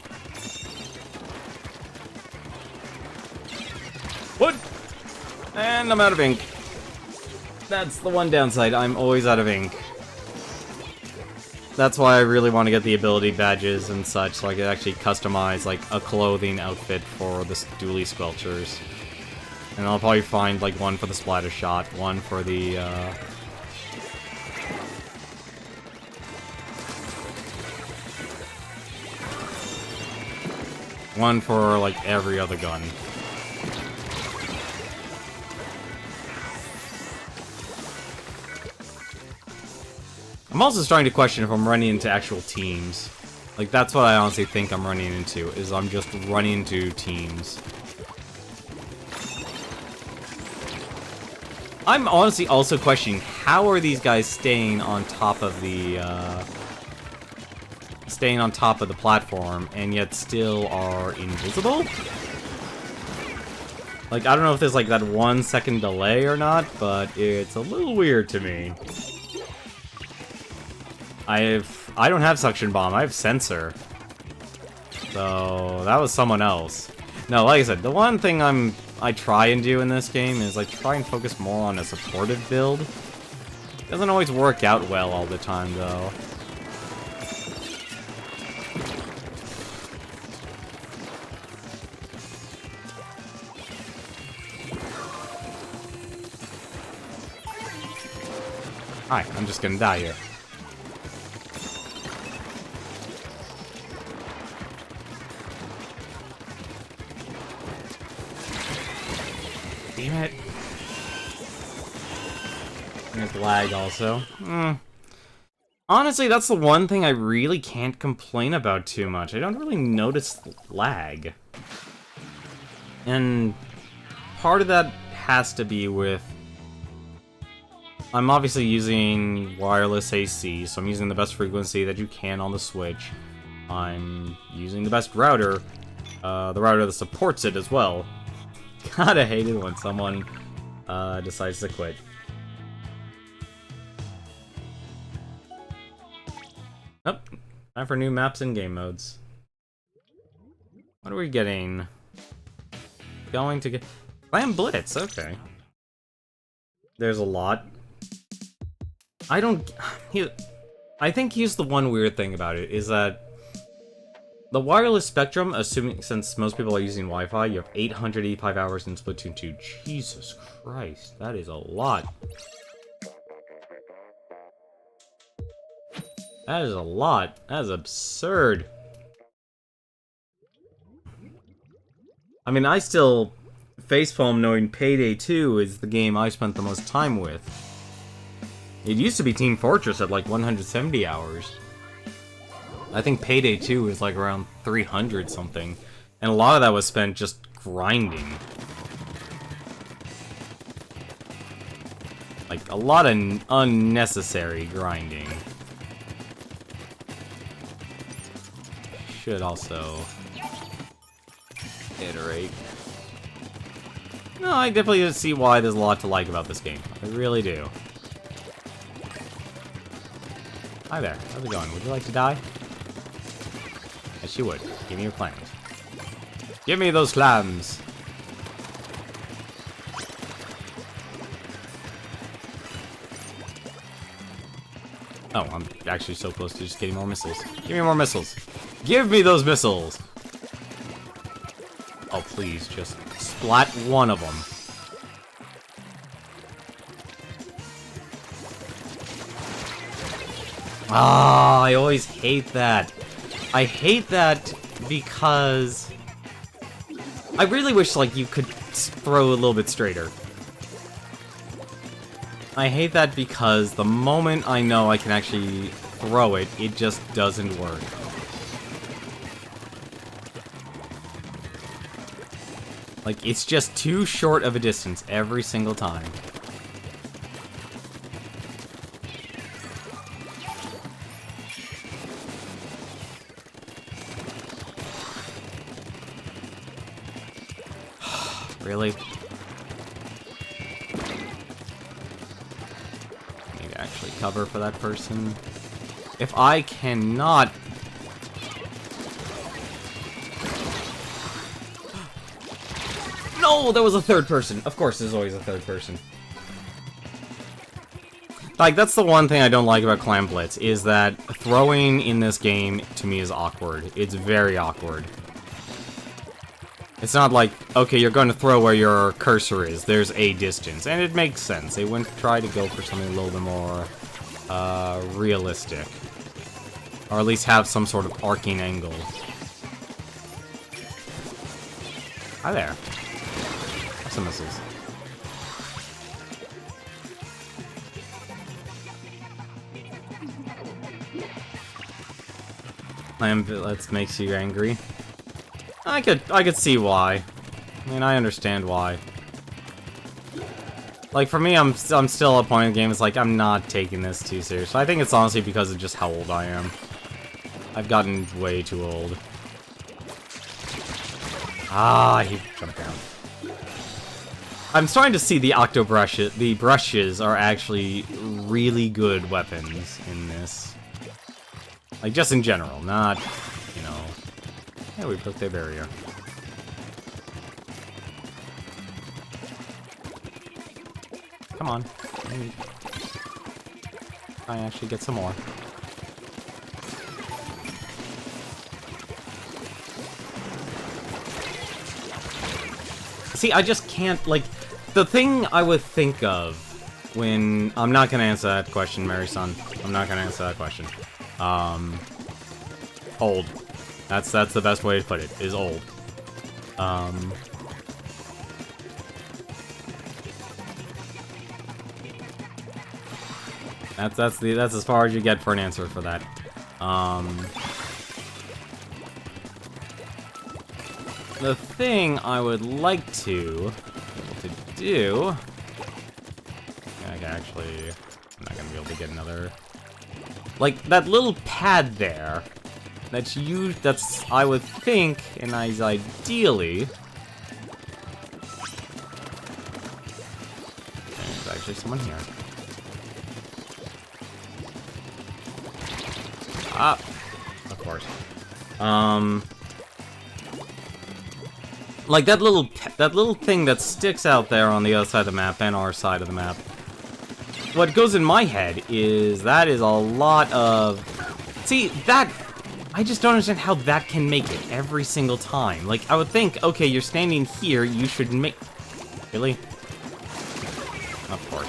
What? And I'm out of ink. That's the one downside. I'm always out of ink. That's why I really want to get the ability badges and such, so I can actually customize, like, a clothing outfit for the dually Squelchers. And I'll probably find, like, one for the splatter shot, one for the, one for, like, every other gun. I'm also starting to question if I'm running into actual teams. Like, that's what I honestly think I'm running into, is I'm just running into teams. I'm honestly also questioning, how are these guys staying on top of the, platform, and yet still are invisible? Like, I don't know if there's, like, that 1 second delay or not, but it's a little weird to me. I don't have suction bomb, I have sensor. So, that was someone else. No, like I said, the one thing I try and do in this game is, like, try and focus more on a supportive build. Doesn't always work out well all the time, though. Hi, I'm just gonna die here. Damn it. And it's lag also. Honestly, that's the one thing I really can't complain about too much. I don't really notice lag. And part of that has to be with... I'm obviously using wireless AC, so I'm using the best frequency that you can on the Switch. I'm using the best router, the router that supports it as well. Gotta hate it when someone decides to quit. Oh, time for new maps and game modes. What are we getting? Going to get... Clam Blitz, okay. There's a lot. I don't... I think here's the one weird thing about it, is that the wireless spectrum, assuming since most people are using Wi-Fi, you have 885 hours in Splatoon 2. Jesus Christ, that is a lot. That is a lot. That is absurd. I mean, I still facepalm knowing Payday 2 is the game I spent the most time with. It used to be Team Fortress at like 170 hours. I think Payday 2 is like around 300 something. And a lot of that was spent just grinding. Like, a lot of unnecessary grinding. Should also iterate. No, I definitely see why there's a lot to like about this game. I really do. Hi there, how's it going? Would you like to die? Yes, you would. Give me your clams. Give me those clams! Oh, I'm actually so close to just getting more missiles. Give me more missiles! Give me those missiles! Oh, please, just splat one of them. Ah, I always hate that. I hate that because I really wish, like, you could throw a little bit straighter. I hate that because the moment I know I can actually throw it, it just doesn't work. Like, it's just too short of a distance every single time. Really? I need to actually cover for that person. If I cannot... No, there was a third person. Of course, there's always a third person. Like, that's the one thing I don't like about Clam Blitz, is that throwing in this game, to me, is awkward. It's very awkward. It's not like, okay, you're going to throw where your cursor is. There's a distance, and it makes sense. They wouldn't try to go for something a little bit more realistic. Or at least have some sort of arcing angle. Hi there. Have some missiles. That makes you angry. I could see why. I mean, I understand why. Like, for me, I'm still at a point in the game, it's like, I'm not taking this too seriously. I think it's honestly because of just how old I am. I've gotten way too old. Ah, he jumped down. I'm starting to see the octo brushes. The brushes are actually really good weapons in this. Like, just in general, not, you know... Yeah, we broke their barrier. Come on. I actually get some more. See, I just can't, like... The thing I would think of when... I'm not gonna answer that question, Mary Son. I'm not gonna answer that question. Old. That's the best way to put it, is old. That's as far as you get for an answer for that. The thing I would like to do... Actually, I'm not gonna be able to get another... Like, that little pad there, that's, I would think, and ideally... There's actually someone here. Ah, of course. Like that little thing that sticks out there on the other side of the map and our side of the map. What goes in my head is that is a lot of... See, that... I just don't understand how that can make it every single time. Like, I would think, okay, you're standing here, you should make... Really? Of course.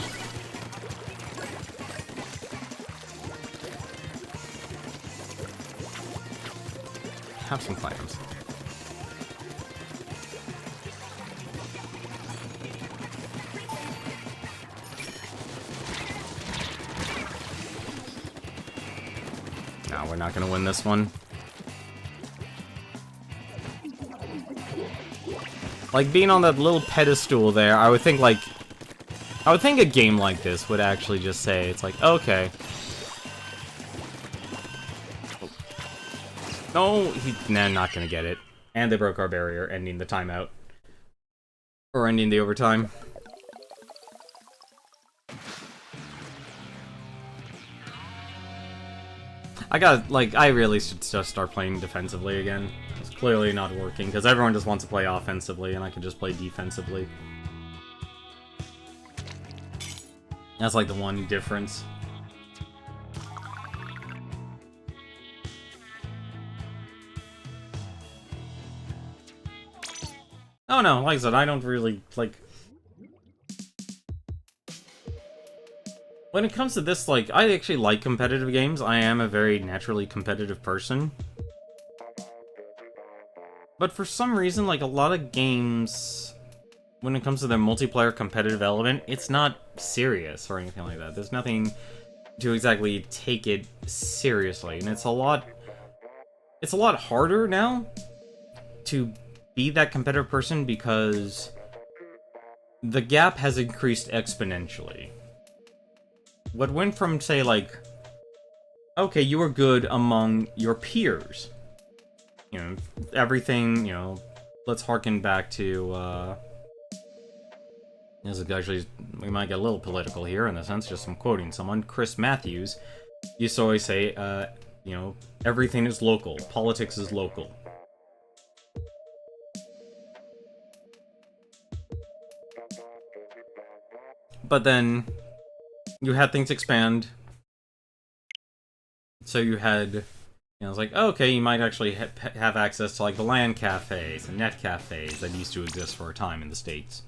Have some clams. No, we're not gonna win this one. Like, being on that little pedestal there, I would think, like... I would think a game like this would actually just say, it's like, okay. No, nah, not gonna get it. And they broke our barrier, ending the timeout. Or ending the overtime. I really should just start playing defensively again. It's clearly not working, because everyone just wants to play offensively, and I can just play defensively. That's like the one difference. Oh no, like I said, I don't really, like... When it comes to this, like, I actually like competitive games. I am a very naturally competitive person. But for some reason, like, a lot of games, when it comes to their multiplayer competitive element, it's not serious or anything like that. There's nothing to exactly take it seriously. And it's a lot harder now to be that competitive person because the gap has increased exponentially. What went from, say, like, okay, you were good among your peers. You know, everything, you know, let's harken back to, this is actually, we might get a little political here in the sense, just I'm quoting someone, Chris Matthews used to always say, you know, everything is local, politics is local. But then, you had things expand. So you had, you know, it's like, okay, you might actually have access to, like, the LAN cafes and net cafes that used to exist for a time in the States.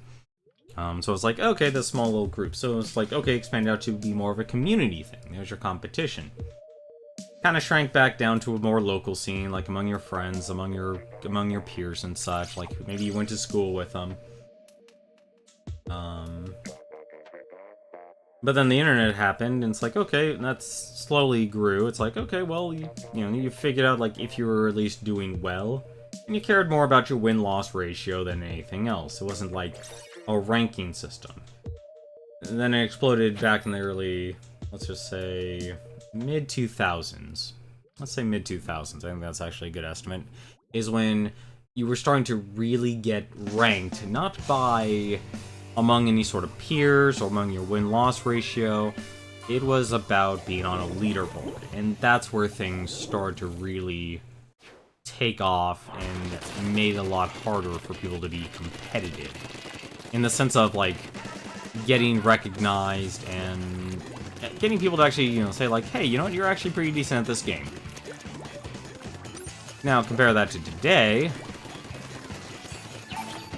So it's like, okay, this small little group. So it's like, okay, expand out to be more of a community thing. There's your competition. Kind of shrank back down to a more local scene, like among your friends, among your peers and such. Like, maybe you went to school with them. But then the internet happened, and it's like, okay, that slowly grew. It's like, okay, well, you know, you figured out, like, if you were at least doing well, and you cared more about your win-loss ratio than anything else. It wasn't, like, a ranking system. And then it exploded back in the early, let's just say, mid-2000s. Let's say mid-2000s, I think that's actually a good estimate, is when you were starting to really get ranked, not by... among any sort of peers or among your win-loss ratio. It was about being on a leaderboard, and that's where things started to really take off and made it a lot harder for people to be competitive. In the sense of, like, getting recognized and getting people to actually, you know, say, like, hey, you know what, you're actually pretty decent at this game. Now, compare that to today,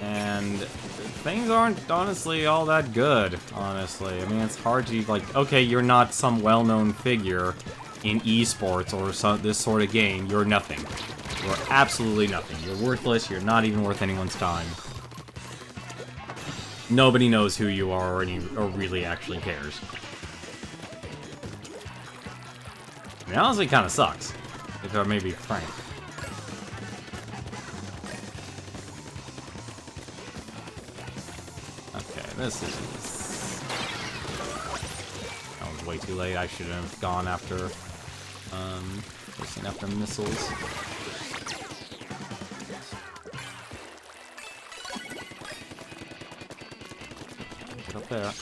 and And things aren't honestly all that good, honestly. I mean, it's hard to, like, okay, you're not some well-known figure in esports or this sort of game. You're nothing. You're absolutely nothing. You're worthless. You're not even worth anyone's time. Nobody knows who you are or really actually cares. I mean, honestly, it kind of sucks, if I may be frank. Okay, this is... That was way too late. I should have gone after... Chasing after missiles. Get up there.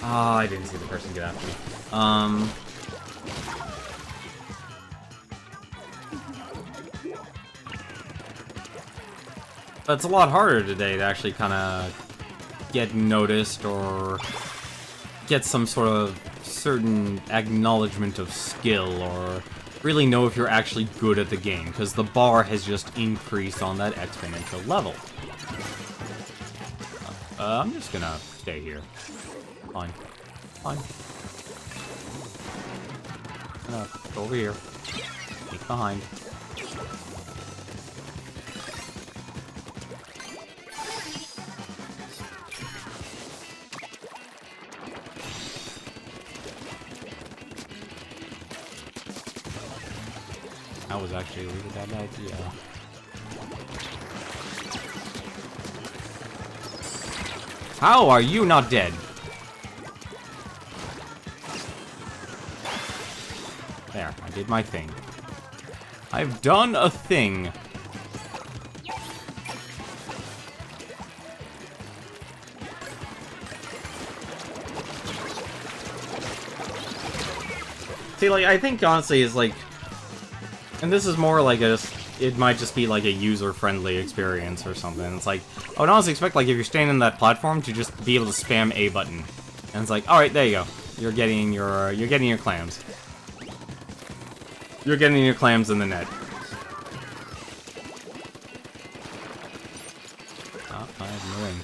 Ah, I didn't see the person get after me. But it's a lot harder today to actually kind of get noticed or get some sort of certain acknowledgement of skill or really know if you're actually good at the game, because the bar has just increased on that exponential level. I'm just gonna stay here. Fine. Fine. Go over here. Sneak behind. That was actually a really bad idea. How are you not dead? There, I did my thing. I've done a thing. See, like, I think honestly is like, and this is more like it might just be like a user-friendly experience or something. It's like, I would honestly expect, like, if you're standing on that platform to just be able to spam A button. And it's like, alright, there you go. You're getting your clams. You're getting your clams in the net. Oh, I have no ring.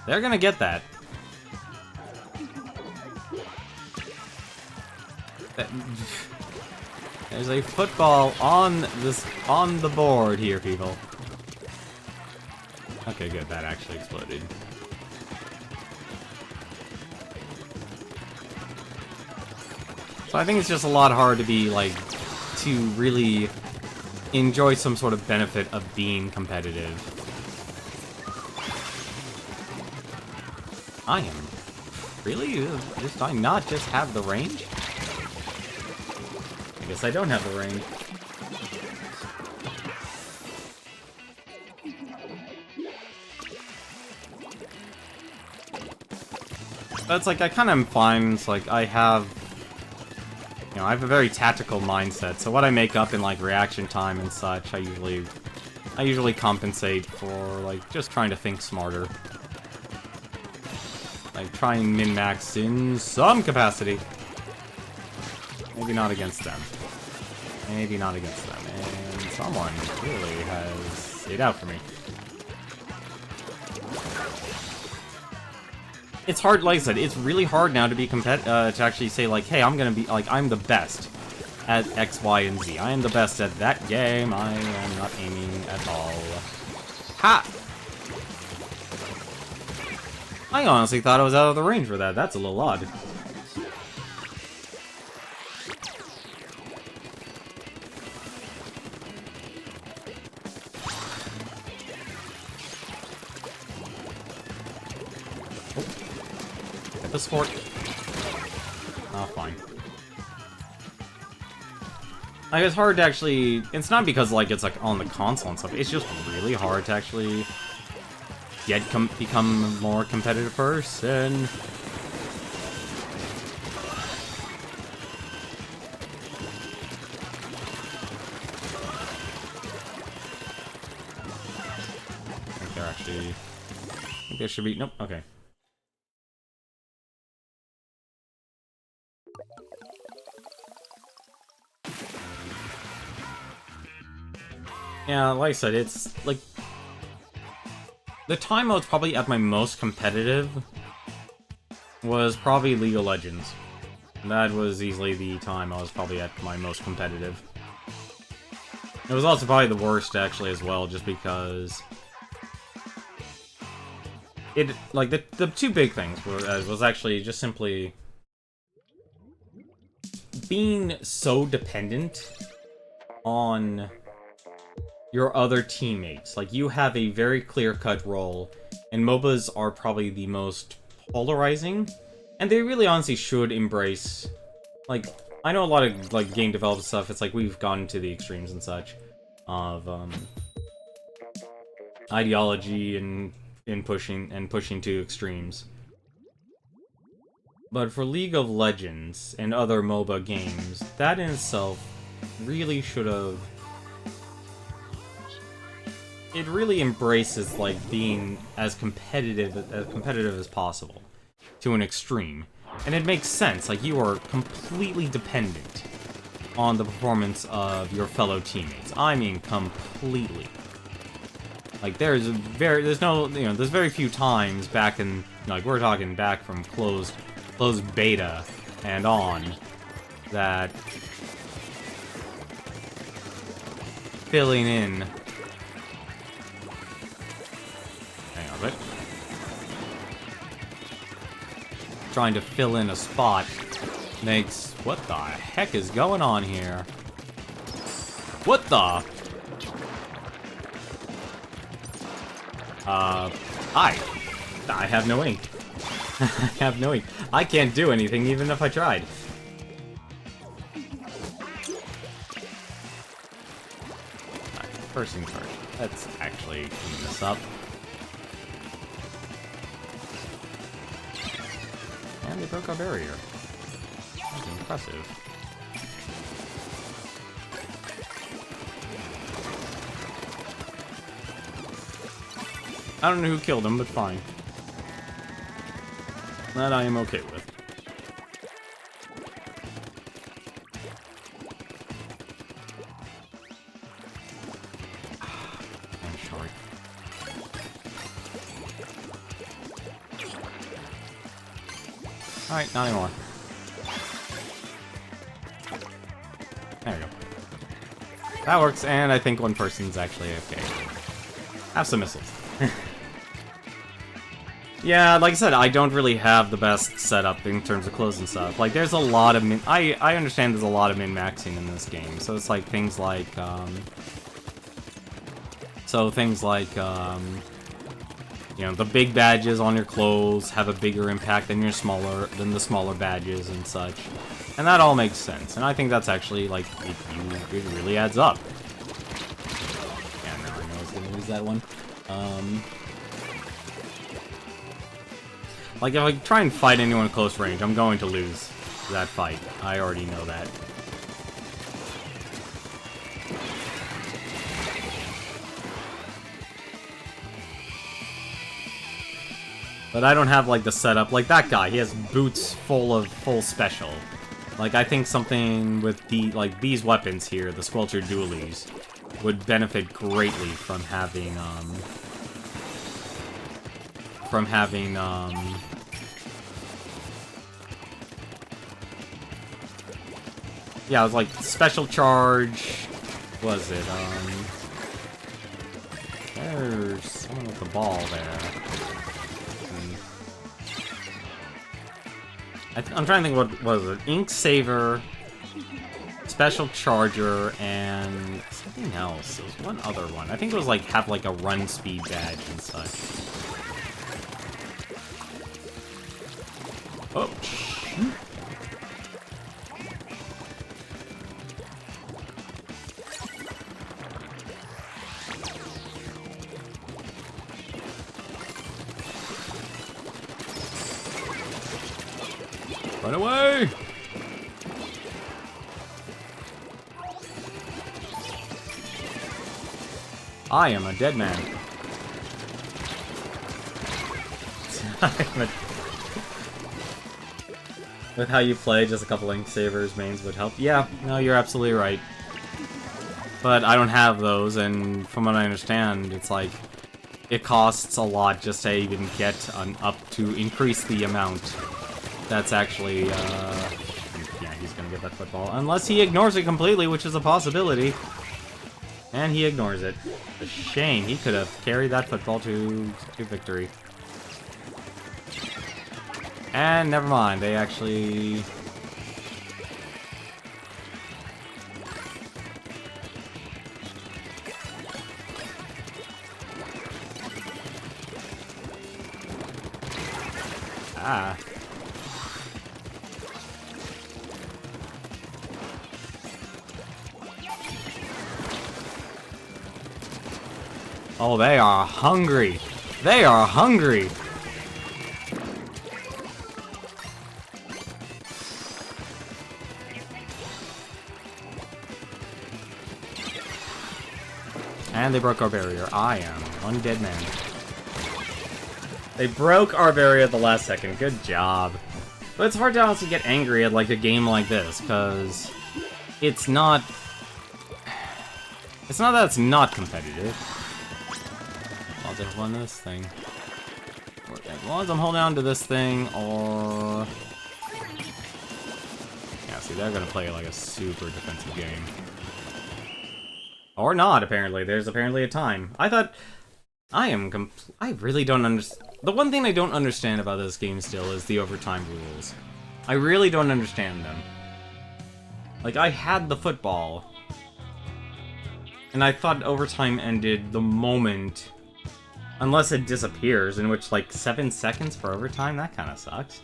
They're gonna get that. There's a football on the board here, people. Okay, good. That actually exploded. So I think it's just a lot hard to be, like, to really enjoy some sort of benefit of being competitive. I am. Really? Does I not just have the range? I guess I don't have the range. But it's like, I kind of am fine. It's like, I have... You know, I have a very tactical mindset, so what I make up in, like, reaction time and such, I usually compensate for, like, just trying to think smarter. Like, try and min-max in some capacity. Maybe not against them. Maybe not against them. And someone clearly has it out for me. It's hard, like I said, it's really hard now to be to actually say, like, hey, I'm gonna be, like, I'm the best at X, Y, and Z. I am the best at that game. I am not aiming at all. Ha! I honestly thought I was out of the range for that. That's a little odd. Oh. Get the sport. Oh, fine. Like, it's hard to actually... It's not because, like, it's, like, on the console and stuff. It's just really hard to actually... become a more competitive person. I think they're actually think there should be... Nope, okay. Yeah, like I said, it's, like... The time I was probably at my most competitive was probably League of Legends. That was easily the time I was probably at my most competitive. It was also probably the worst, actually, as well, just because... It, like, the two big things was actually just simply... being so dependent on your other teammates. Like, you have a very clear-cut role, and MOBAs are probably the most polarizing, and they really honestly should embrace... Like, I know a lot of, like, game development stuff, it's like we've gone to the extremes and such of, ideology and pushing to extremes. But for League of Legends and other MOBA games, that in itself really should have... It really embraces, like, being as competitive as possible to an extreme. And it makes sense, like, you are completely dependent on the performance of your fellow teammates. I mean, completely. Like, there's very few times back in, like, we're talking back from closed beta and on, that filling in... Hang on a bit. Trying to fill in a spot makes... What the heck is going on here? What the... I have no ink. I have no ink. I can't do anything even if I tried. First things first. Let's actually clean this up. And they broke our barrier. That's impressive. I don't know who killed him, but fine. That I am okay with. I'm short. Alright, not anymore. There we go. That works, and I think one person's actually okay. Have some missiles. Yeah, like I said, I don't really have the best setup in terms of clothes and stuff. Like, there's a lot of I understand there's a lot of min-maxing in this game, so it's like things like, you know, the big badges on your clothes have a bigger impact than the smaller badges and such. And that all makes sense, and I think that's actually, like, it really adds up. Yeah, now I know I was gonna lose that one. Like, if I try and fight anyone at close range, I'm going to lose that fight. I already know that. But I don't have, like, the setup. Like, that guy, he has boots full special. Like, I think something with these weapons here, the Squelcher Dualies, would benefit greatly from having, yeah, it was like special charge. What was it? There's someone with the ball there. I'm trying to think what was it? Ink Saver, Special Charger, and something else. There was one other one. I think it was like have like a run speed badge and such. Oh, shoot. Run away! I am a dead man. With how you play, just a couple Link Savers mains would help. Yeah, no, you're absolutely right. But I don't have those, and from what I understand, it's like, it costs a lot just to even get an up to increase the amount that's actually, yeah, he's gonna get that football. Unless he ignores it completely, which is a possibility. And he ignores it. A shame, he could have carried that football to victory. And never mind, they actually... Ah. Oh, they are hungry. They are hungry. And they broke our barrier. I am one dead man. They broke our barrier at the last second. Good job. But it's hard to honestly get angry at like a game like this, because it's not... It's not that it's not competitive. I'll just run this thing. As long as I'm holding on to this thing, or... Yeah, see, they're gonna play like a super defensive game. Or not, apparently. There's apparently a time. I thought... I really don't understand... The one thing I don't understand about this game still is the overtime rules. I really don't understand them. Like, I had the football. And I thought overtime ended the moment... Unless it disappears, in which, like, 7 seconds for overtime? That kind of sucks.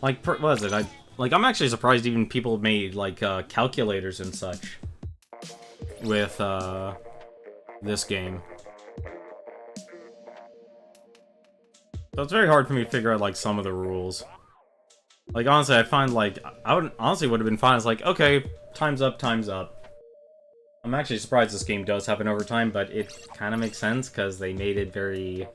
Like, what was it? I'm actually surprised even people made, like, calculators and such with, this game. So it's very hard for me to figure out, like, some of the rules. Like, honestly, I find, like, I would honestly would have been fine. It's like, okay, time's up, time's up. I'm actually surprised this game does have an overtime, but it kind of makes sense, because they made it very...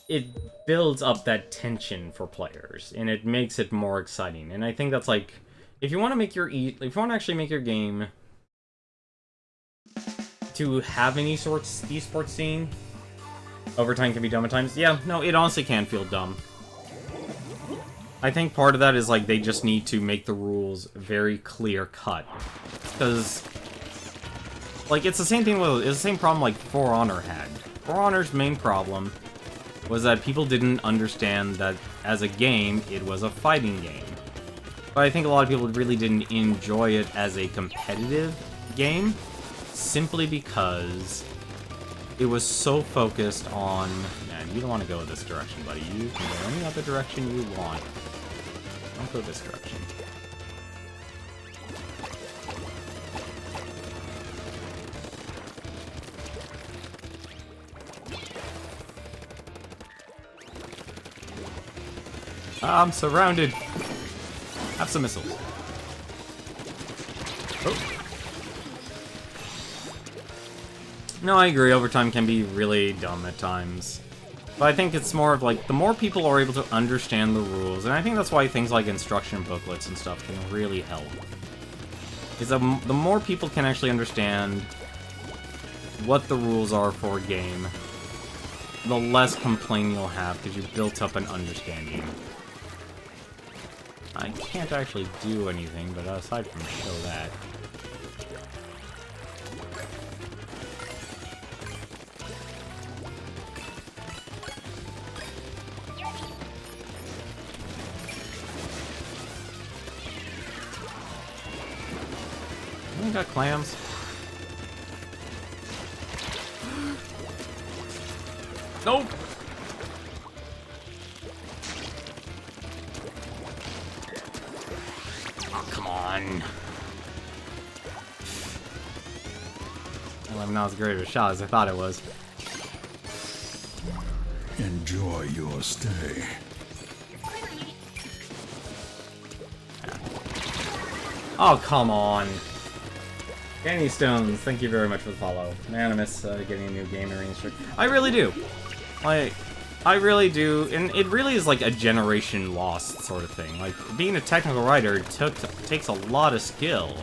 It builds up that tension for players, and it makes it more exciting. And I think that's like, if you want to make your if you want to actually make your game to have an esports scene, overtime can be dumb at times. Yeah, no, it honestly can feel dumb. I think part of that is like they just need to make the rules very clear cut, because like it's the same thing with it's the same problem like For Honor had. For Honor's main problem was that people didn't understand that as a game, it was a fighting game. But I think a lot of people really didn't enjoy it as a competitive game, simply because it was so focused on... Man, you don't want to go this direction, buddy. You can go any other direction you want. Don't go this direction. I'm surrounded. Have some missiles. Oh. No, I agree. Overtime can be really dumb at times. But I think it's more of like, the more people are able to understand the rules, and I think that's why things like instruction booklets and stuff can really help. Is that the more people can actually understand what the rules are for a game, the less complaint you'll have, because you've built up an understanding. I can't actually do anything, but aside from show that. We got clams. Nope! Well, I'm not as great of a shot as I thought it was. Enjoy your stay. Oh, come on. Danny Stones, thank you very much for the follow. Man, I miss getting a new game arena stream. I really do. I really do, and it really is like a generation lost sort of thing. Like, being a technical writer takes a lot of skill.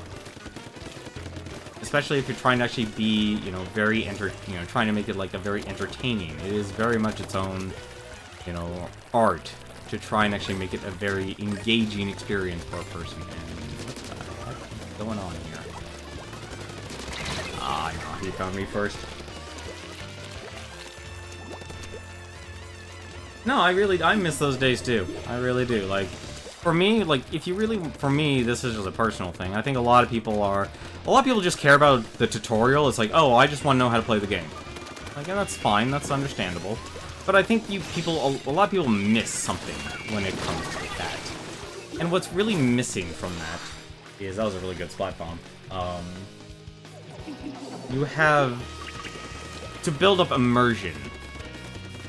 Especially if you're trying to actually be, you know, trying to make it like a very entertaining. It is very much its own, you know, art to try and actually make it a very engaging experience for a person. And what the heck is going on here? Ah, no, he found me first. No, I miss those days too. I really do. Like, for me, like, for me, this is just a personal thing. I think a lot of people just care about the tutorial. It's like, oh, I just want to know how to play the game. Like, and that's fine, that's understandable. But I think a lot of people miss something when it comes to that. And what's really missing from that is, that was a really good splat bomb. You have to build up immersion.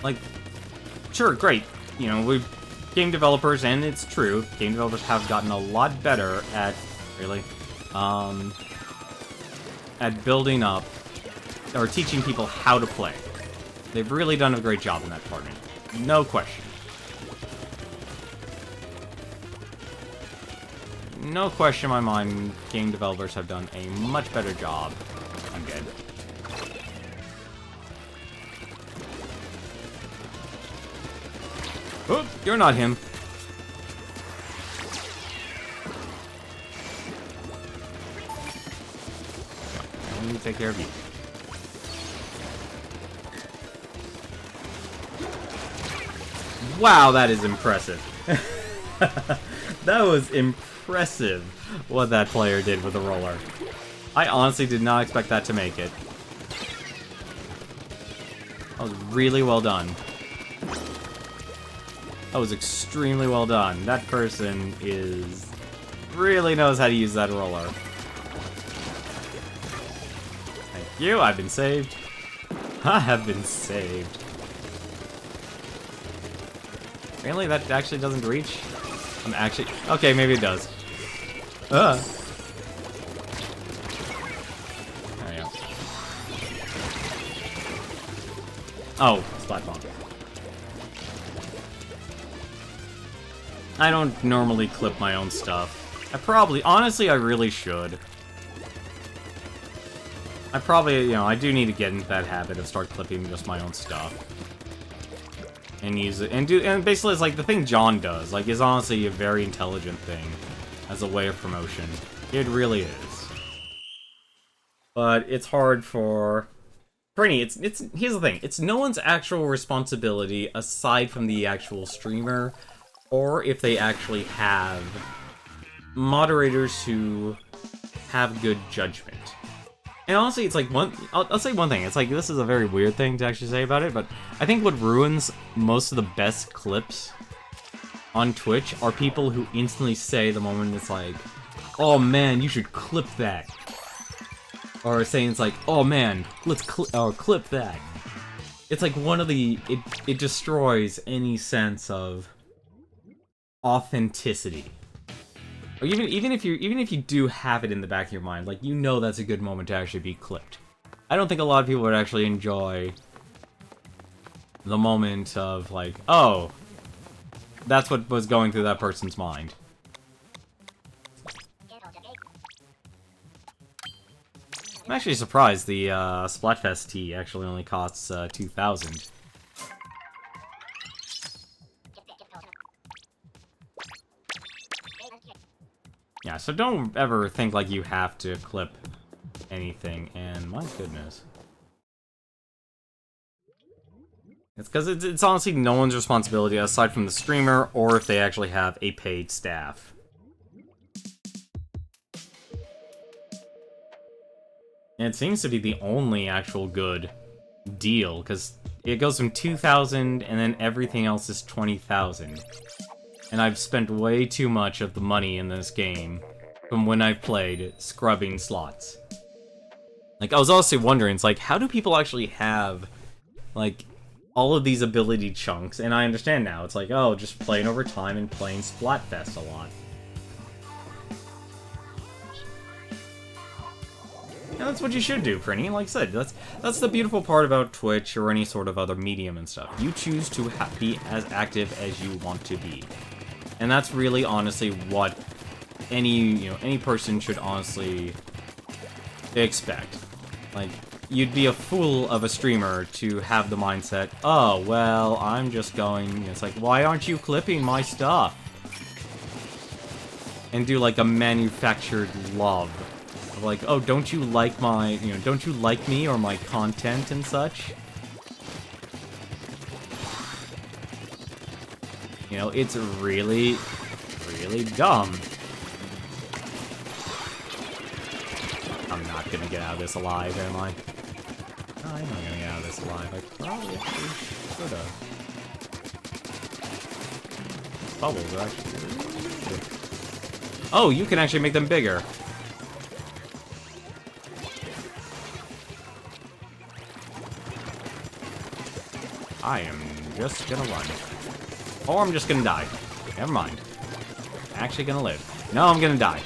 Like, sure, great. You know, game developers, and it's true, game developers have gotten a lot better at, at building up, or teaching people how to play. They've really done a great job in that department. No question. No question in my mind, game developers have done a much better job. I'm good. Oh, you're not him. I need to take care of you. Wow, that is impressive. That was impressive what that player did with the roller. I honestly did not expect that to make it. That was really well done. That was extremely well done. That person really knows how to use that roller. Thank you, I've been saved. I have been saved. Really? That actually doesn't reach? I'm actually... Okay, maybe it does. There we go. Oh, splat bomb. I don't normally clip my own stuff. Honestly, I really should. I do need to get into that habit of start clipping just my own stuff. And use it, and basically it's like the thing John does, like, is honestly a very intelligent thing as a way of promotion. It really is. But it's hard for any, here's the thing, it's no one's actual responsibility aside from the actual streamer, or if they actually have moderators who have good judgment. And honestly, it's like I'll say one thing. It's like, this is a very weird thing to actually say about it, but I think what ruins most of the best clips on Twitch are people who instantly say the moment it's like, oh man, you should clip that. Or saying it's like, oh man, let's clip that. It's like one of the, it destroys any sense of authenticity. Or even if you do have it in the back of your mind, like, you know that's a good moment to actually be clipped. I don't think a lot of people would actually enjoy the moment of, like, oh, that's what was going through that person's mind. I'm actually surprised the Splatfest tee actually only costs 2,000. Yeah, so don't ever think like you have to clip anything, and my goodness. It's because it's honestly no one's responsibility aside from the streamer, or if they actually have a paid staff. And it seems to be the only actual good deal, because it goes from 2,000 and then everything else is 20,000. And I've spent way too much of the money in this game from when I played scrubbing slots. Like, I was also wondering, it's like, how do people actually have, like, all of these ability chunks? And I understand now, it's like, oh, just playing over time and playing Splatfest a lot. And that's what you should do, Prinny. Like I said, that's the beautiful part about Twitch or any sort of other medium and stuff. You choose to be as active as you want to be. And that's really, honestly, what any person should honestly expect. Like, you'd be a fool of a streamer to have the mindset, oh, well, I'm just going... It's like, why aren't you clipping my stuff? And do, like, a manufactured love. Of like, oh, don't you like my... don't you like me or my content and such? It's really, really dumb. I'm not gonna get out of this alive, am I? No, I'm not gonna get out of this alive. I probably actually should've. Bubbles are actually really good. Oh, you can actually make them bigger. I am just gonna run. Or I'm just gonna die. Never mind. I'm actually gonna live. No, I'm gonna die.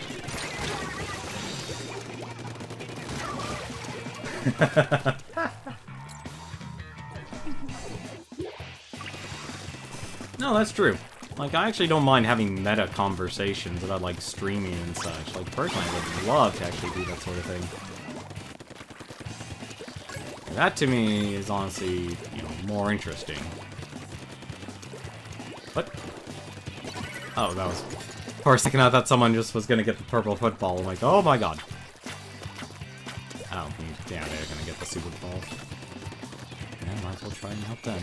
No, that's true. Like, I actually don't mind having meta conversations about, like, streaming and such. Like, personally, I would love to actually do that sort of thing. That, to me, is honestly, more interesting. What? Oh, that was... For a second, I thought someone just was gonna get the purple football. I'm like, oh my god. Oh, yeah, they're gonna get the super ball. Yeah, might as well try and help them.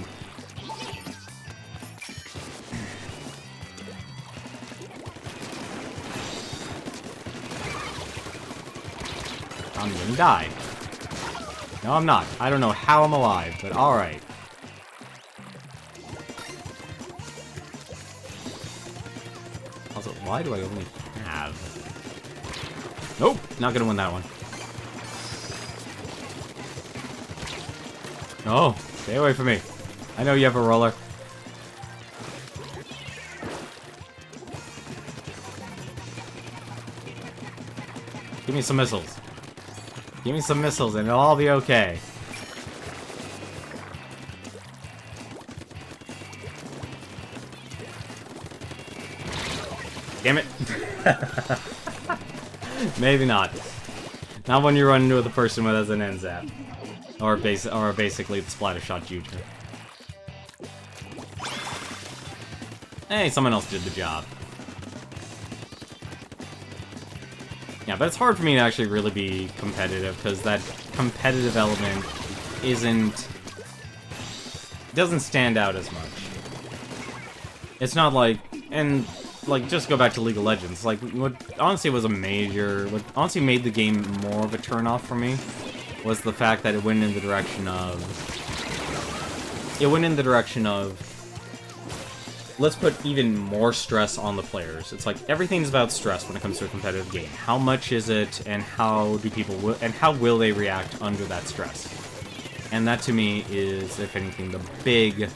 I'm gonna die. No, I'm not. I don't know how I'm alive, but alright. Also, why do I only have... Nope! Not gonna win that one. No! Stay away from me. I know you have a roller. Give me some missiles. Give me some missiles and it'll all be okay. Damn it. Maybe not. Not when you run into the person with as an end zap. Or basically the splatter shot Juju. Hey, someone else did the job. Yeah, but it's hard for me to actually really be competitive, because that competitive element doesn't stand out as much. It's not like, and like, just go back to League of Legends, like, what honestly made the game more of a turnoff for me was the fact that it went in the direction of, let's put even more stress on the players. It's like, everything's about stress when it comes to a competitive game. How much is it, and how will they react under that stress? And that, to me, is, if anything, the big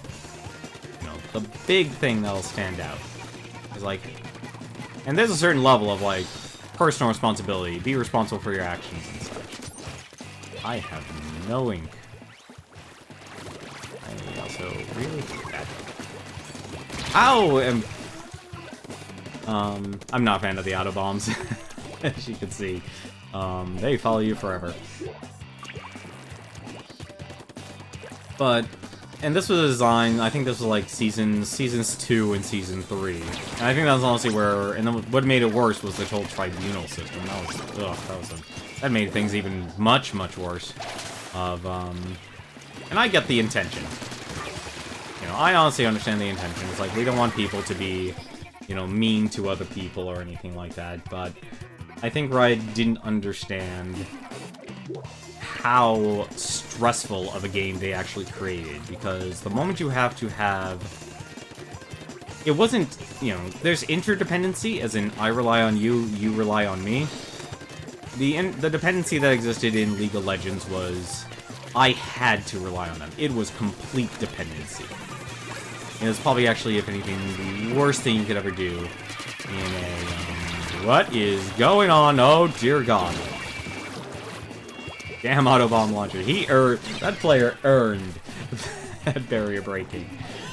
thing that'll stand out. Is like, and there's a certain level of, like, personal responsibility. Be responsible for your actions and such. I have no ink. I also really hate that. Ow! I'm not a fan of the auto bombs, as you can see. They follow you forever. But, and this was a design, I think this was like seasons 2 and season 3. And I think that was honestly where, and then what made it worse was the whole tribunal system. That was, that made things even much, much worse. And I get the intention. I honestly understand the intention. It's like, we don't want people to be, mean to other people or anything like that, but I think Riot didn't understand how stressful of a game they actually created, because the moment you have to have... It wasn't, there's interdependency, as in, I rely on you, you rely on me. The dependency that existed in League of Legends was, I had to rely on them. It was complete dependency. And it's probably actually, if anything, the worst thing you could ever do in a, what is going on? Oh, dear God. Damn auto bomb launcher. That player earned that barrier breaking.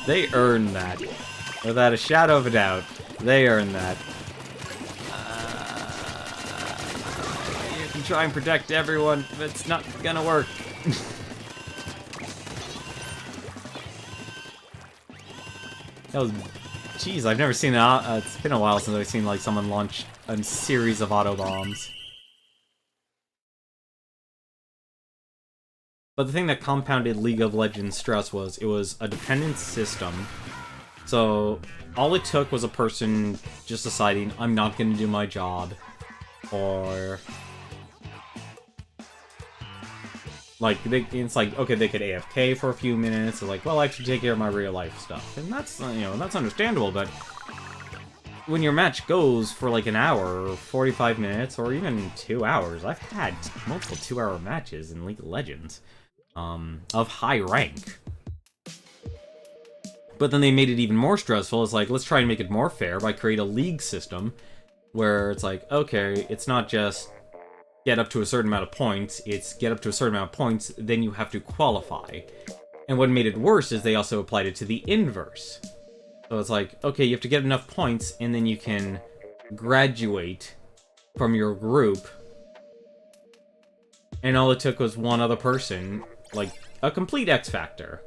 They earned that. Without a shadow of a doubt, they earned that. You can try and protect everyone, but it's not gonna work. That was... Jeez, I've never seen that. It's been a while since I've seen, like, someone launch a series of auto bombs. But the thing that compounded League of Legends stress was, it was a dependent system. So, all it took was a person just deciding, I'm not gonna do my job. Or... Like, it's like, okay, they could AFK for a few minutes, or like, well, I should take care of my real-life stuff. And that's, you know, that's understandable, but... When your match goes for like an hour, or 45 minutes, or even 2 hours, I've had multiple 2-hour matches in League of Legends. Of high rank. But then they made it even more stressful. It's like, let's try and make it more fair by creating a league system where it's like, okay, it's not just get up to a certain amount of points, it's get up to a certain amount of points, then you have to qualify. And what made it worse is they also applied it to the inverse. So it's like, okay, you have to get enough points, and then you can graduate from your group. And all it took was one other person, like, a complete X Factor.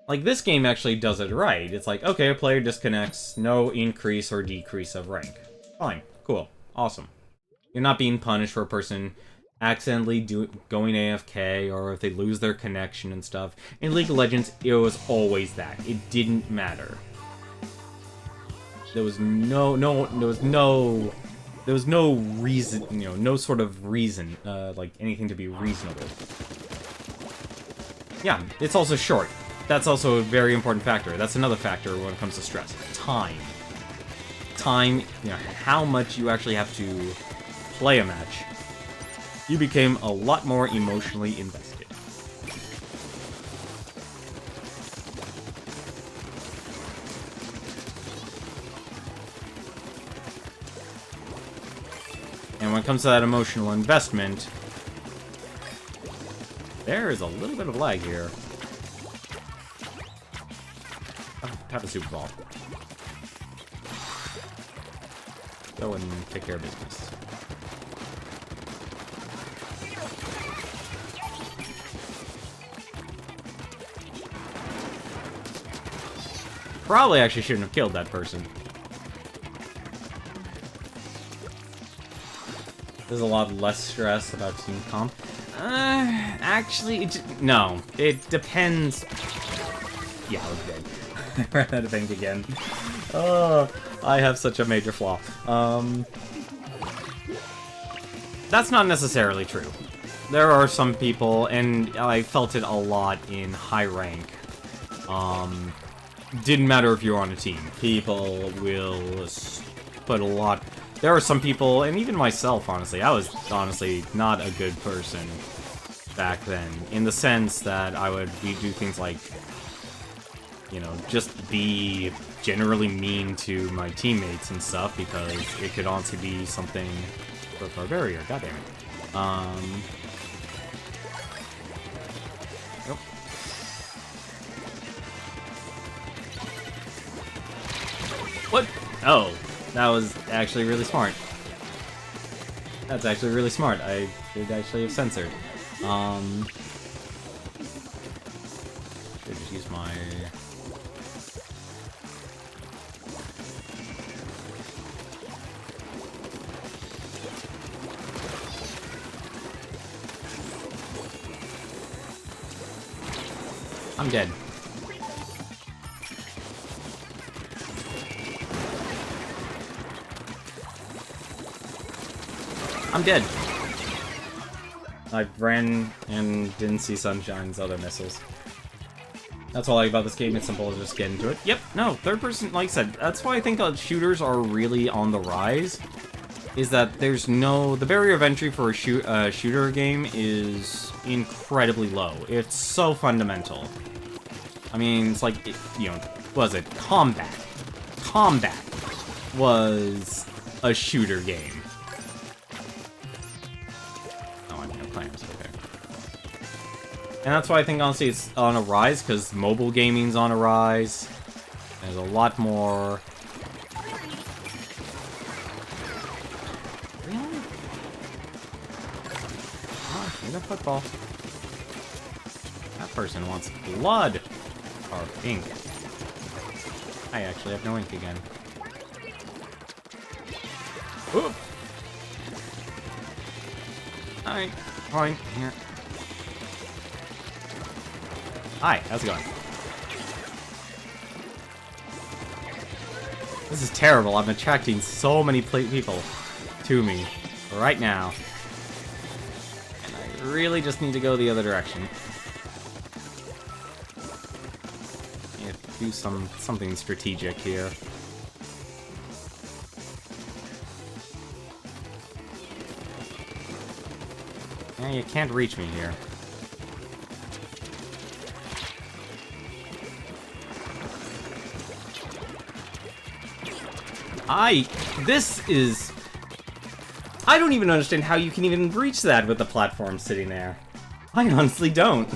Like, this game actually does it right. It's like, okay, a player disconnects, no increase or decrease of rank. Fine, cool, awesome. You're not being punished for a person accidentally going AFK, or if they lose their connection and stuff. In League of Legends, it was always that. It didn't matter. There was no reason, you know, no sort of reason, like anything to be reasonable. Yeah, it's also short. That's also a very important factor. That's another factor when it comes to stress. Time. Time, you know, how much you actually have to play a match. You became a lot more emotionally invested. And when it comes to that emotional investment, there is a little bit of lag here. Have a Super Ball. Go and take care of business. Probably actually shouldn't have killed that person. There's a lot less stress about team comp. Actually, no. It depends. Yeah, I was dead. I ran out of ink again. Oh, I have such a major flaw. That's not necessarily true. There are some people, and I felt it a lot in high rank. Didn't matter if you're on a team. People will put a lot... There are some people, and even myself, honestly, I was honestly not a good person back then. In the sense that we do things like, you know, just be generally mean to my teammates and stuff, because it could honestly be something for a barrier, goddammit. Nope. What? Oh, that was actually really smart. That's actually really smart. I should actually have censored. Should just use my... I'm dead. I'm dead. I ran and didn't see Sunshine's other missiles. That's all I like about this game. It's simple as just get into it. Yep, no, third person, like I said, that's why I think shooters are really on the rise. Is that there's no... The barrier of entry for a shooter game is incredibly low. It's so fundamental. I mean, it's like, you know, what was it? Combat. Combat was a shooter game. clams, okay. And that's why I think, honestly, it's on a rise, because mobile gaming's on a rise. There's a lot more... Really? Oh, need a football. That person wants blood! Or ink. I actually have no ink again. Ooh! Alright, fine, here. Hi, how's it going? This is terrible. I'm attracting so many people to me right now. And I really just need to go the other direction. Need to do something strategic here. Yeah, you can't reach me here. I don't even understand how you can even reach that with the platform sitting there. I honestly don't.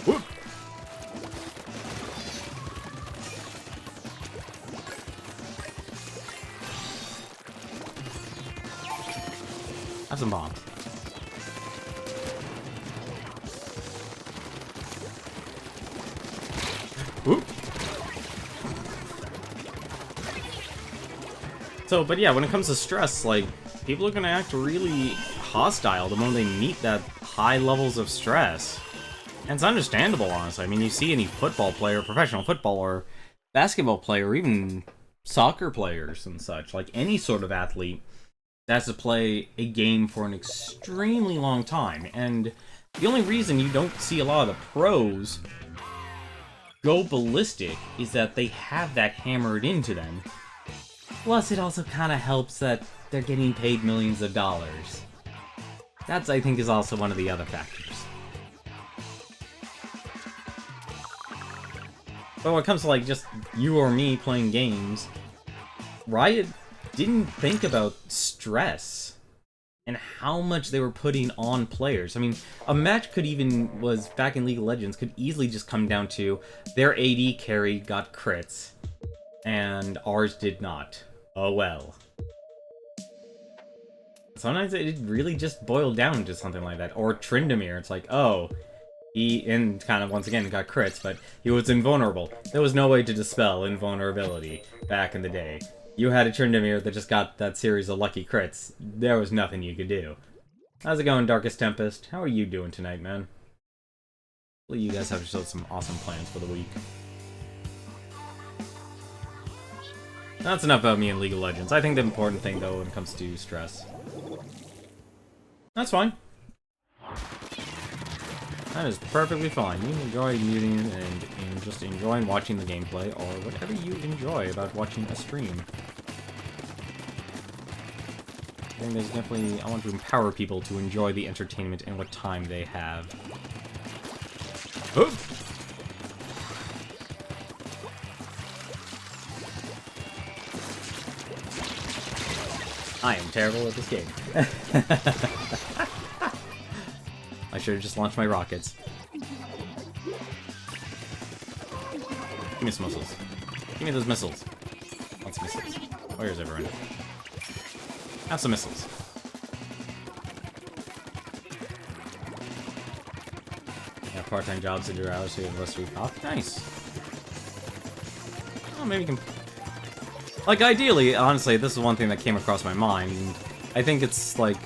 Whoop. Have some bombs. Whoop. So, but yeah, when it comes to stress, like, people are gonna act really hostile the moment they meet that high levels of stress. And it's understandable, honestly. I mean, you see any football player, professional football, or basketball player, or even soccer players and such, like any sort of athlete that has to play a game for an extremely long time. And the only reason you don't see a lot of the pros go ballistic is that they have that hammered into them. Plus, it also kind of helps that they're getting paid millions of dollars. That's, I think, is also one of the other factors. But when it comes to, like, just you or me playing games, Riot didn't think about stress and how much they were putting on players. I mean, a match was back in League of Legends, could easily just come down to their AD carry got crits, and ours did not. Oh well. Sometimes it really just boiled down to something like that. Or Tryndamere, it's like, oh, and kind of, once again, got crits, but he was invulnerable. There was no way to dispel invulnerability back in the day. You had a Tryndamere that just got that series of lucky crits. There was nothing you could do. How's it going, Darkest Tempest? How are you doing tonight, man? Hopefully you guys have yourself some awesome plans for the week. That's enough about me in League of Legends. I think the important thing, though, when it comes to stress. That's fine. That is perfectly fine. You enjoy muting and just enjoying watching the gameplay, or whatever you enjoy about watching a stream. I think there's definitely... I want to empower people to enjoy the entertainment and what time they have. Oh! I am terrible at this game. I should have just launched my rockets. Give me some missiles. Give me those missiles. Lots of missiles. Where's everyone? Have some missiles. Yeah, part-time jobs at your hours so you have the rest of the week off. Nice. Oh, maybe you can... Like, ideally, honestly, this is one thing that came across my mind. And I think it's, like...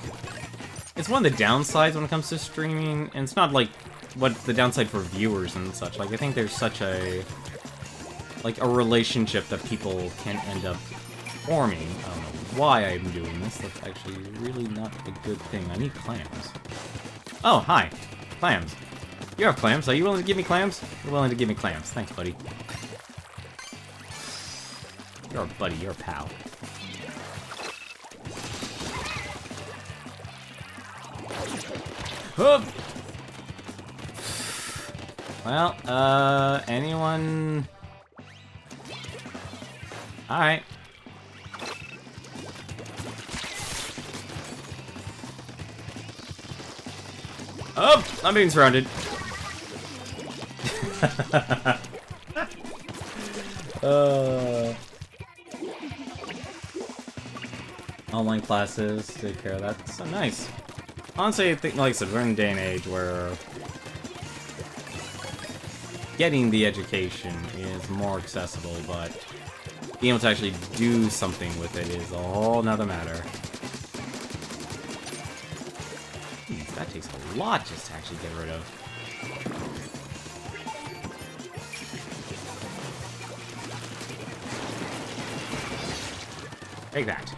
It's one of the downsides when it comes to streaming, and it's not, like, what the downside for viewers and such. Like, I think there's such a... like, a relationship that people can end up forming. I don't know why I'm doing this. That's actually really not a good thing. I need clams. Oh, hi. Clams. You have clams. Are you willing to give me clams? You're willing to give me clams. Thanks, buddy. You're a buddy. You're a pal. Hup! Well, anyone? Alright. Oh! I'm being surrounded. Online classes, take care of that. So nice. Honestly, I think, like I said, we're in a day and age where getting the education is more accessible, but being able to actually do something with it is a whole nother matter. Jeez, that takes a lot just to actually get rid of. Take that.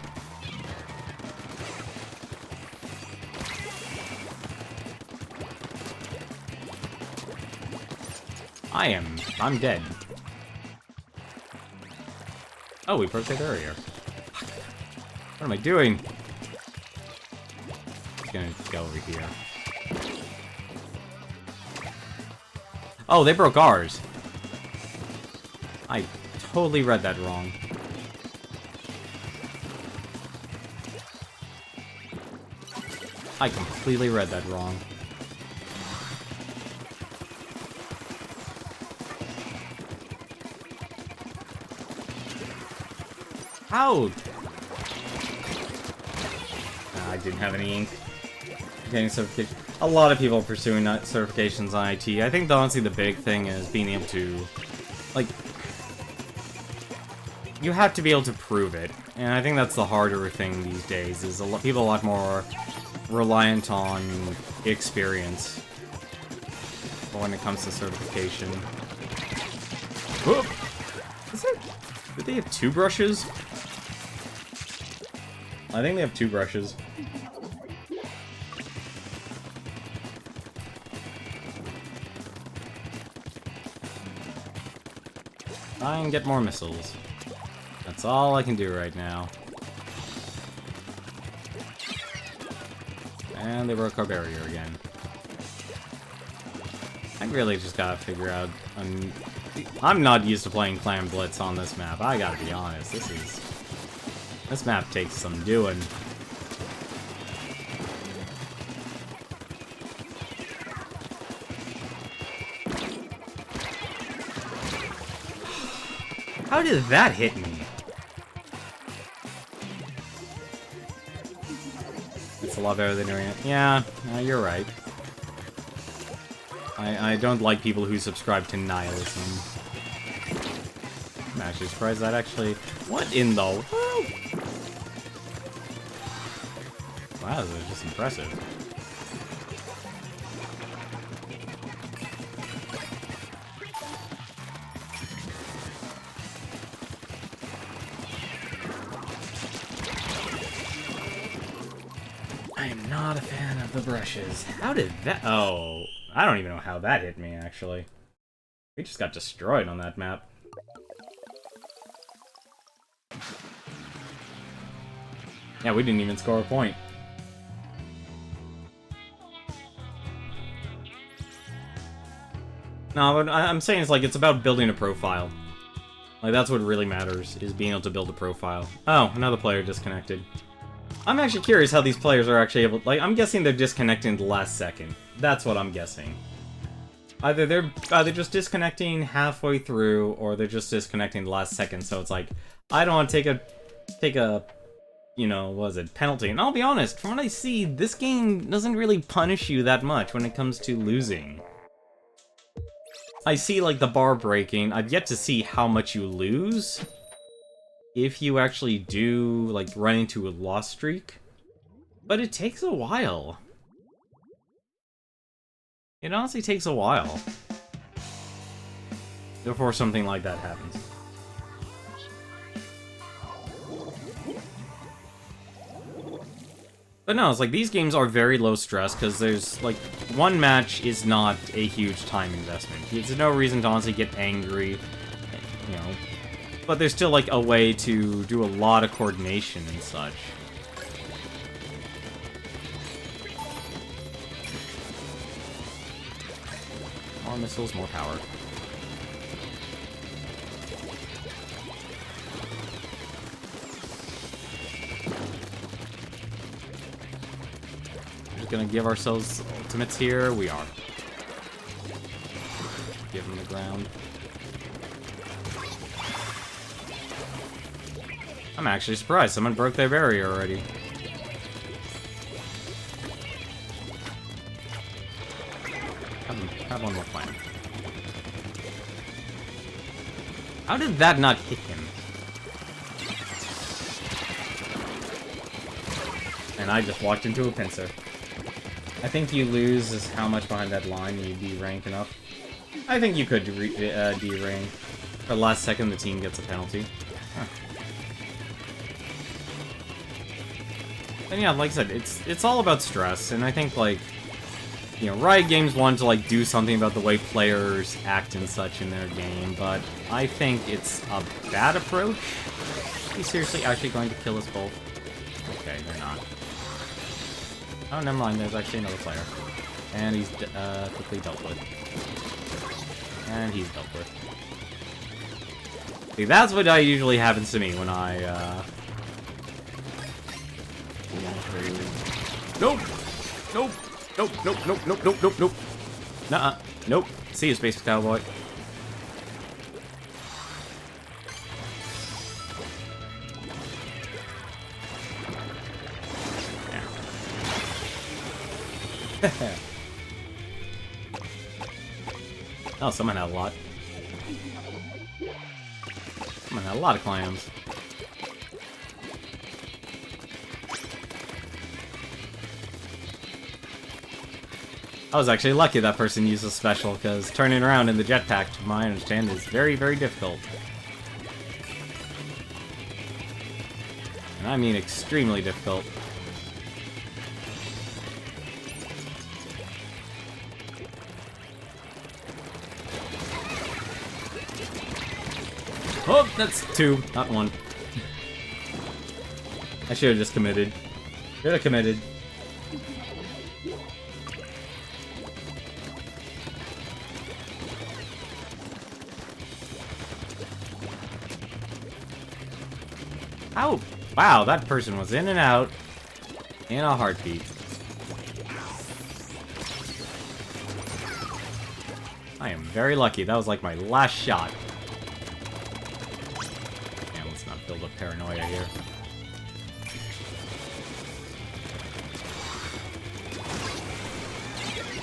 I'm dead. Oh, we broke that earlier. What am I doing? I'm gonna go over here. Oh, they broke ours. I totally read that wrong. I completely read that wrong. How? I didn't have any ink. Getting certification. A lot of people are pursuing certifications on IT. I think honestly the big thing is being able to, like, you have to be able to prove it, and I think that's the harder thing these days. Is people a lot more reliant on experience when it comes to certification. Whoop! Did they have 2 brushes? I think they have 2 brushes. I can get more missiles. That's all I can do right now. And they broke our barrier again. I really just gotta figure out... I'm not used to playing Clan Blitz on this map, I gotta be honest. This map takes some doing. How did that hit me? It's a lot better than doing it. Yeah, you're right. I don't like people who subscribe to nihilism. I'm actually surprised that actually... What in the world? Wow, this is just impressive. I am not a fan of the brushes. How did that... Oh, I don't even know how that hit me, actually. We just got destroyed on that map. Yeah, we didn't even score a point. No, but I'm saying it's like, it's about building a profile. Like, that's what really matters, is being able to build a profile. Oh, another player disconnected. I'm actually curious how these players are actually able... Like, I'm guessing they're disconnecting the last second. That's what I'm guessing. Either they're just disconnecting halfway through, or they're just disconnecting the last second, so it's like, I don't want to take a, you know, what is it, penalty. And I'll be honest, from what I see, this game doesn't really punish you that much when it comes to losing. I see, like, the bar breaking. I've yet to see how much you lose if you actually do, like, run into a loss streak. But it takes a while. It honestly takes a while before something like that happens. But no, it's like, these games are very low stress, because there's, like, one match is not a huge time investment. There's no reason to honestly get angry, you know. But there's still, like, a way to do a lot of coordination and such. More missiles, more power. We're just gonna give ourselves ultimates here. We are. Give him the ground. I'm actually surprised. Someone broke their barrier already. Have one more plan. How did that not hit him? And I just walked into a pincer. I think you lose is how much behind that line you de-rank enough. I think you could de-rank. For the last second, the team gets a penalty. Huh. And yeah, like I said, it's all about stress, and I think, like, you know, Riot Games wanted to, like, do something about the way players act and such in their game, but I think it's a bad approach. Are you seriously actually going to kill us both? Okay, they're not. Oh, never mind, there's actually another player. And he's quickly dealt with. And he's dealt with. See, that's what usually happens to me when I, Nope! Nope! Nope, nope, nope, nope, nope, nope, nope. Nuh-uh. Nope. See you, Space Cowboy. Yeah. Oh, someone had a lot. Someone had a lot of clams. I was actually lucky that person used a special, because turning around in the jetpack, to my understanding, is very, very difficult. And I mean extremely difficult. Oh, that's 2, not 1. I should have just committed. Should have committed. Ow! Wow, that person was in and out in a heartbeat. I am very lucky. That was like my last shot. Damn, let's not build up paranoia here.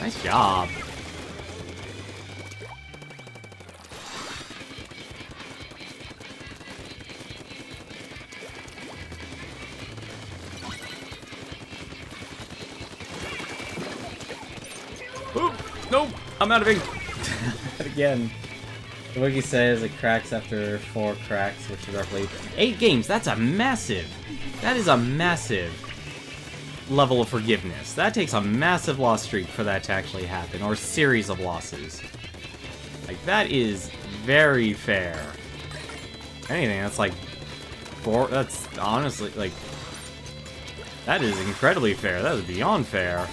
Nice job. Oop! Nope! I'm out of ink! Again. The wiki says it cracks after 4 cracks, which is roughly 8 games. That's a massive! That is a massive level of forgiveness. That takes a massive loss streak for that to actually happen, or series of losses. Like, that is very fair. Anything, that's like 4, that's honestly, like, that is incredibly fair. That is beyond fair.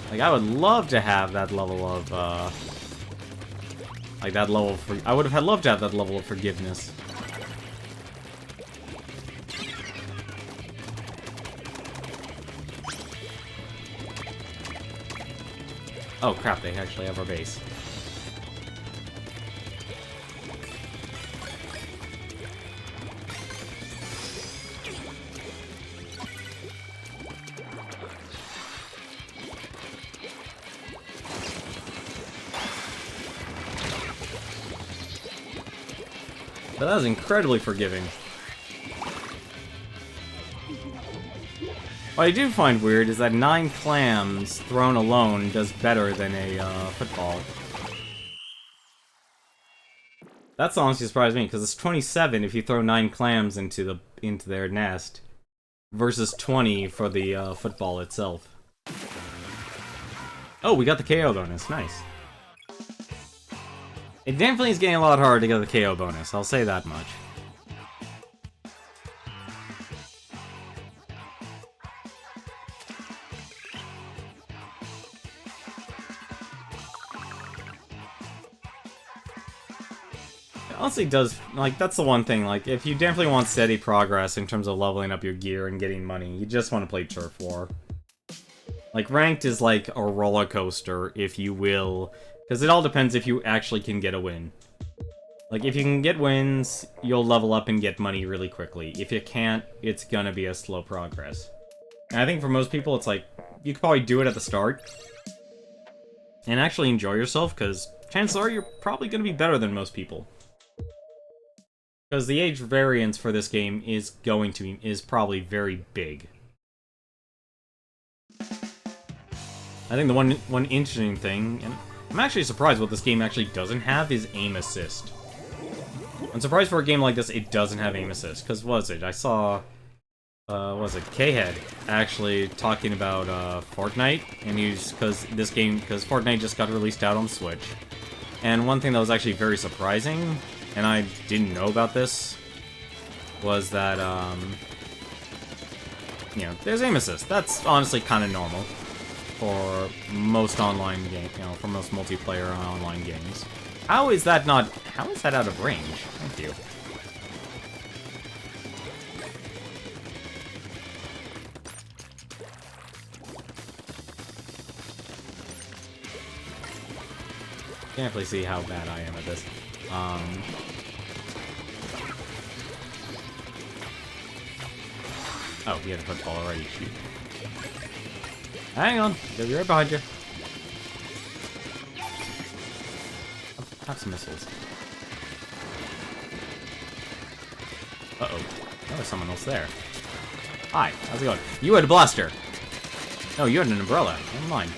Like, I would love to have that level of, like, that level of, I would have loved to have that level of forgiveness. Oh, crap, they actually have our base. But that was incredibly forgiving. What I do find weird is that 9 clams thrown alone does better than a football. That's honestly surprised me, because it's 27 if you throw 9 clams into their nest, versus 20 for the football itself. Oh, we got the KO bonus. Nice. It definitely is getting a lot harder to get the KO bonus, I'll say that much. honestly does, like, that's the one thing, like, if you definitely want steady progress in terms of leveling up your gear and getting money, you just want to play Turf War. Like, ranked is like a roller coaster, if you will, because it all depends if you actually can get a win. Like, if you can get wins, you'll level up and get money really quickly. If you can't, it's gonna be a slow progress. And I think for most people, it's like, you could probably do it at the start, and actually enjoy yourself, because chances are you're probably gonna be better than most people. Because the age variance for this game is probably very big. I think the one interesting thing, and I'm actually surprised what this game actually doesn't have, is aim assist. I'm surprised for a game like this it doesn't have aim assist, because what was it? I saw, what was it, K-Head actually talking about Fortnite, and because Fortnite just got released out on Switch. And one thing that was actually very surprising, and I didn't know about this, was that, you know, there's aim assist. That's honestly kind of normal for most online games, you know, for most multiplayer online games. How is that out of range? Thank you. Can't really see how bad I am at this. Oh, he had a football already. Shoot. Hang on, they'll be right behind you. Have some missiles. Uh-oh. Oh, there's someone else there. Hi, how's it going? You had a blaster! No, you had an umbrella. Never mind.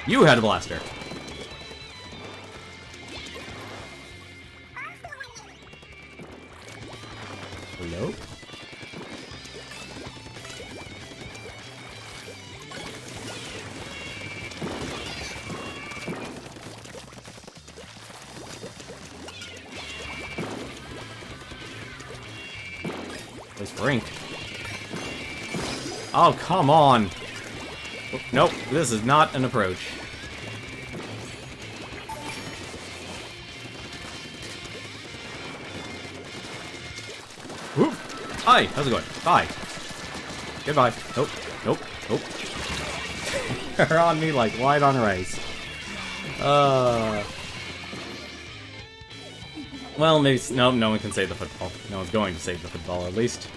You had a blaster! Hello? Brink. Oh, come on! Oh, nope, this is not an approach. Whoop! Hi, how's it going? Bye. Goodbye. Nope, nope, nope. You're on me like white on rice. Well, maybe... No, no one can save the football. No one's going to save the football, at least.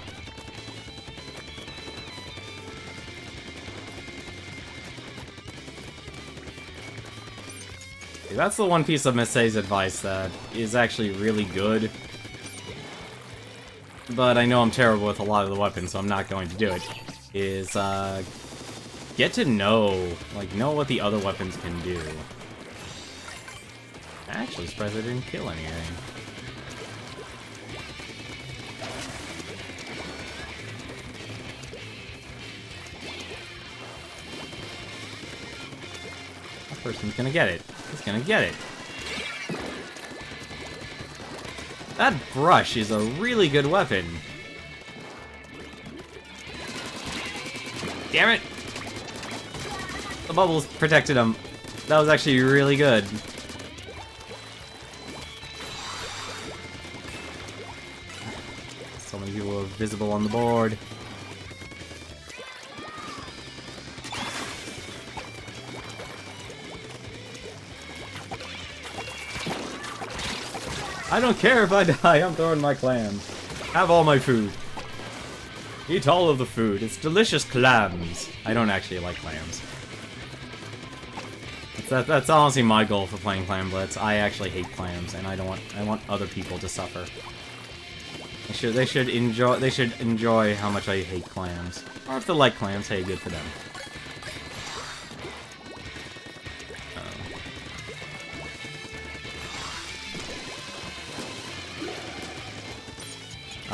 See, that's the one piece of Misei's advice that is actually really good. But I know I'm terrible with a lot of the weapons, so I'm not going to do it. Is, get to know what the other weapons can do. Actually, surprised I didn't kill anything. That person's gonna get it. He's gonna get it. That brush is a really good weapon. Damn it! The bubbles protected him. That was actually really good. So many people are visible on the board. I don't care if I die, I'm throwing my clams. Have all my food. Eat all of the food. It's delicious clams. I don't actually like clams. That's honestly my goal for playing Clam Blitz. I actually hate clams, and I want other people to suffer. They should enjoy how much I hate clams. Or if they like clams, hey, good for them.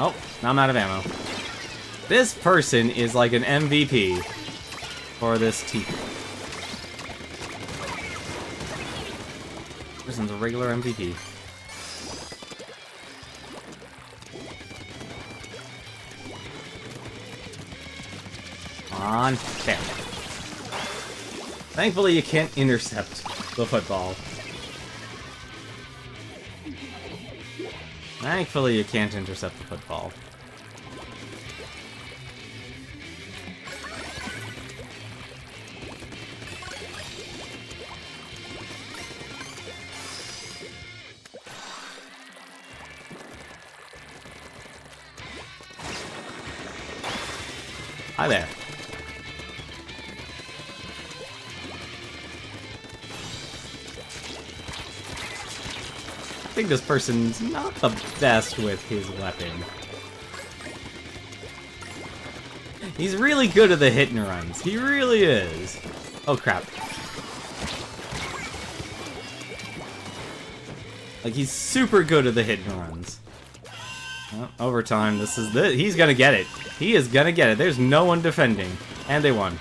Oh, now I'm out of ammo. This person is like an MVP for this team. This person's a regular MVP. Come on. There. Thankfully, you can't intercept the football. Thankfully, you can't intercept the football. Hi there. I think this person's not the best with his weapon. He's really good at the hit and runs. He really is. Oh crap. Like, he's super good at the hit and runs. Well, overtime, he's gonna get it. He is gonna get it. There's no one defending. And they won.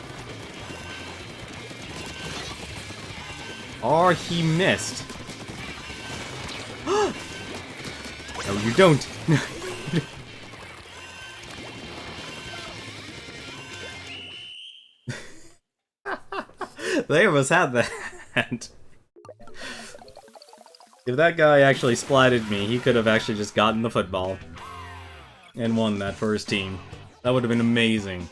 Or he missed. No, you don't. They almost had that. If that guy actually splatted me, he could have actually just gotten the football and won that for his team. That would have been amazing.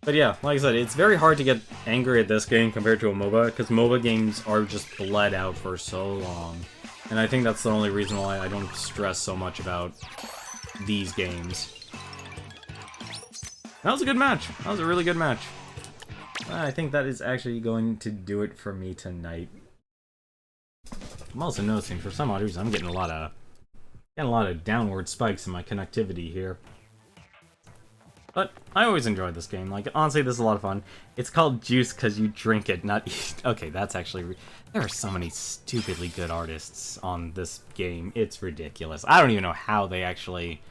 But yeah, like I said, it's very hard to get angry at this game compared to a MOBA, because MOBA games are just bled out for so long. And I think that's the only reason why I don't stress so much about these games. That was a good match. That was a really good match. I think that is actually going to do it for me tonight. I'm also noticing, for some odd reason, I'm getting a lot of downward spikes in my connectivity here. But I always enjoyed this game. Like, honestly, this is a lot of fun. It's called Juice because you drink it, not eat. Okay, that's actually... There are so many stupidly good artists on this game. It's ridiculous. I don't even know how they actually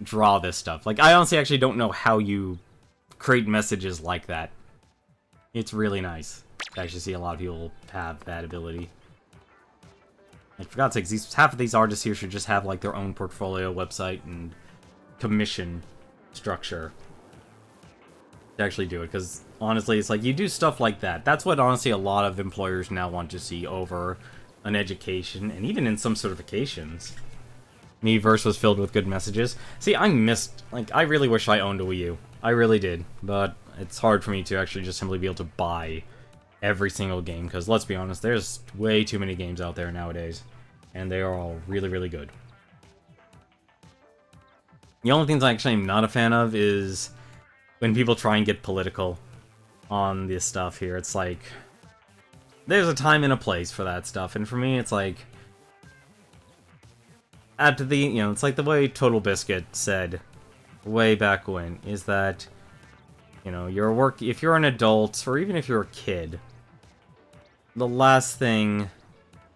draw this stuff. Like, I honestly actually don't know how you create messages like that. It's really nice to actually see a lot of people have that ability. Like, for God's sakes, half of these artists here should just have, like, their own portfolio website and commission structure to actually do it, because honestly, it's like, you do stuff like that. That's what, honestly, a lot of employers now want to see over an education, and even in some certifications. Miiverse was filled with good messages. See, I missed, like, I really wish I owned a Wii U. I really did, but it's hard for me to actually just simply be able to buy every single game, because let's be honest, there's way too many games out there nowadays, and they are all really, really good. The only things I actually am not a fan of is when people try and get political on this stuff here. It's like, there's a time and a place for that stuff, and for me, it's like, after the, you know, it's like the way Total Biscuit said way back when, is that, you know, if you're an adult, or even if you're a kid, the last thing,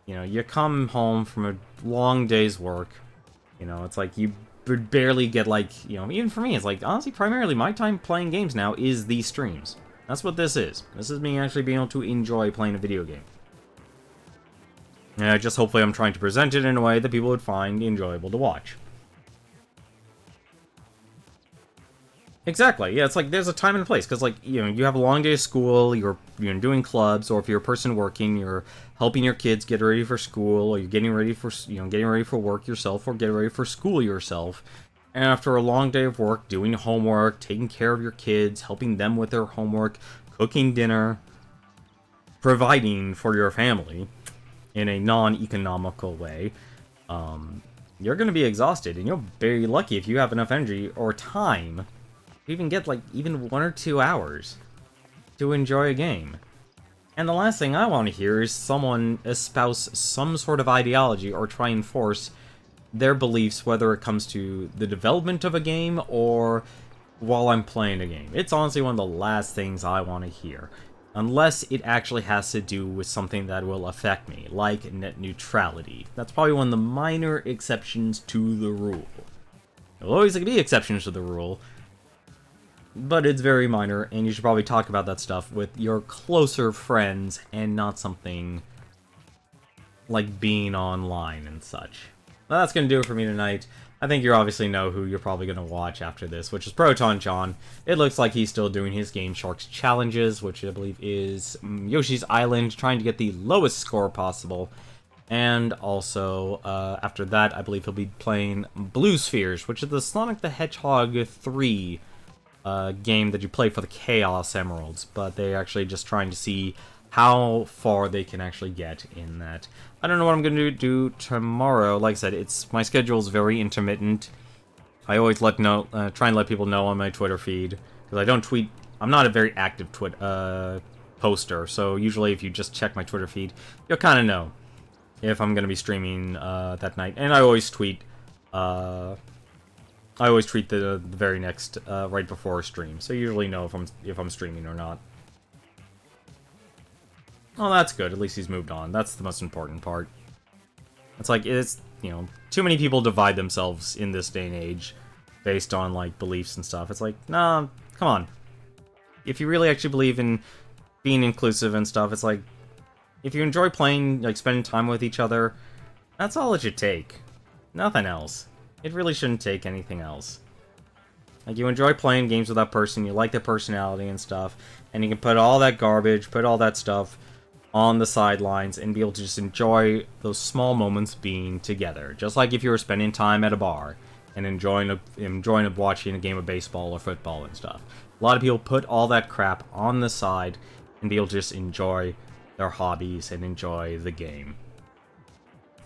you know, you come home from a long day's work, you know, it's like you barely get, like, you know, even for me, it's like, honestly, primarily my time playing games now is these streams. That's what this is. This is me actually being able to enjoy playing a video game. And just hopefully I'm trying to present it in a way that people would find enjoyable to watch. Exactly, yeah, it's like, there's a time and a place, because, like, you know, you have a long day of school, you're doing clubs, or if you're a person working, you're helping your kids get ready for school, or you're getting ready for, you know, getting ready for work yourself, or getting ready for school yourself, and after a long day of work, doing homework, taking care of your kids, helping them with their homework, cooking dinner, providing for your family in a non-economical way, you're going to be exhausted, and you'll be lucky if you have enough energy or time to even get, like, even 1 or 2 hours to enjoy a game. And the last thing I want to hear is someone espouse some sort of ideology or try and force their beliefs, whether it comes to the development of a game or while I'm playing a game. It's honestly one of the last things I want to hear. Unless it actually has to do with something that will affect me, like net neutrality. That's probably one of the minor exceptions to the rule. There'll always be exceptions to the rule, but it's very minor, and you should probably talk about that stuff with your closer friends and not something like being online and such. Well, that's going to do it for me tonight. I think you obviously know who you're probably going to watch after this, which is Proton John. It looks like he's still doing his Game Sharks challenges, which I believe is Yoshi's Island, trying to get the lowest score possible. And also, after that, I believe he'll be playing Blue Spheres, which is the Sonic the Hedgehog 3 game that you play for the Chaos Emeralds. But they're actually just trying to see how far they can actually get in that. I don't know what I'm going to do tomorrow. Like I said, my schedule is very intermittent. I always try and let people know on my Twitter feed, because I don't tweet. I'm not a very active poster, so usually if you just check my Twitter feed, you'll kind of know if I'm going to be streaming that night. And I always tweet. I always tweet the very next right before a stream, so you usually know if I'm streaming or not. Oh, that's good. At least he's moved on. That's the most important part. It's like, too many people divide themselves in this day and age based on, like, beliefs and stuff. It's like, nah, come on. If you really actually believe in being inclusive and stuff, it's like, if you enjoy playing, like, spending time with each other, that's all it should take. Nothing else. It really shouldn't take anything else. Like, you enjoy playing games with that person, you like their personality and stuff, and you can put all that garbage, put all that stuff on the sidelines and be able to just enjoy those small moments being together. Just like if you were spending time at a bar and enjoying watching a game of baseball or football and stuff. A lot of people put all that crap on the side and be able to just enjoy their hobbies and enjoy the game.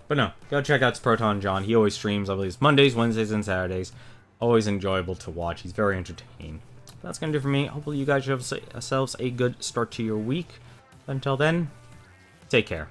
But no, go check out Proton John. He always streams, I believe, Mondays, Wednesdays, and Saturdays. Always enjoyable to watch. He's very entertaining. That's going to do it for me. Hopefully you guys have yourselves a good start to your week. Until then, take care.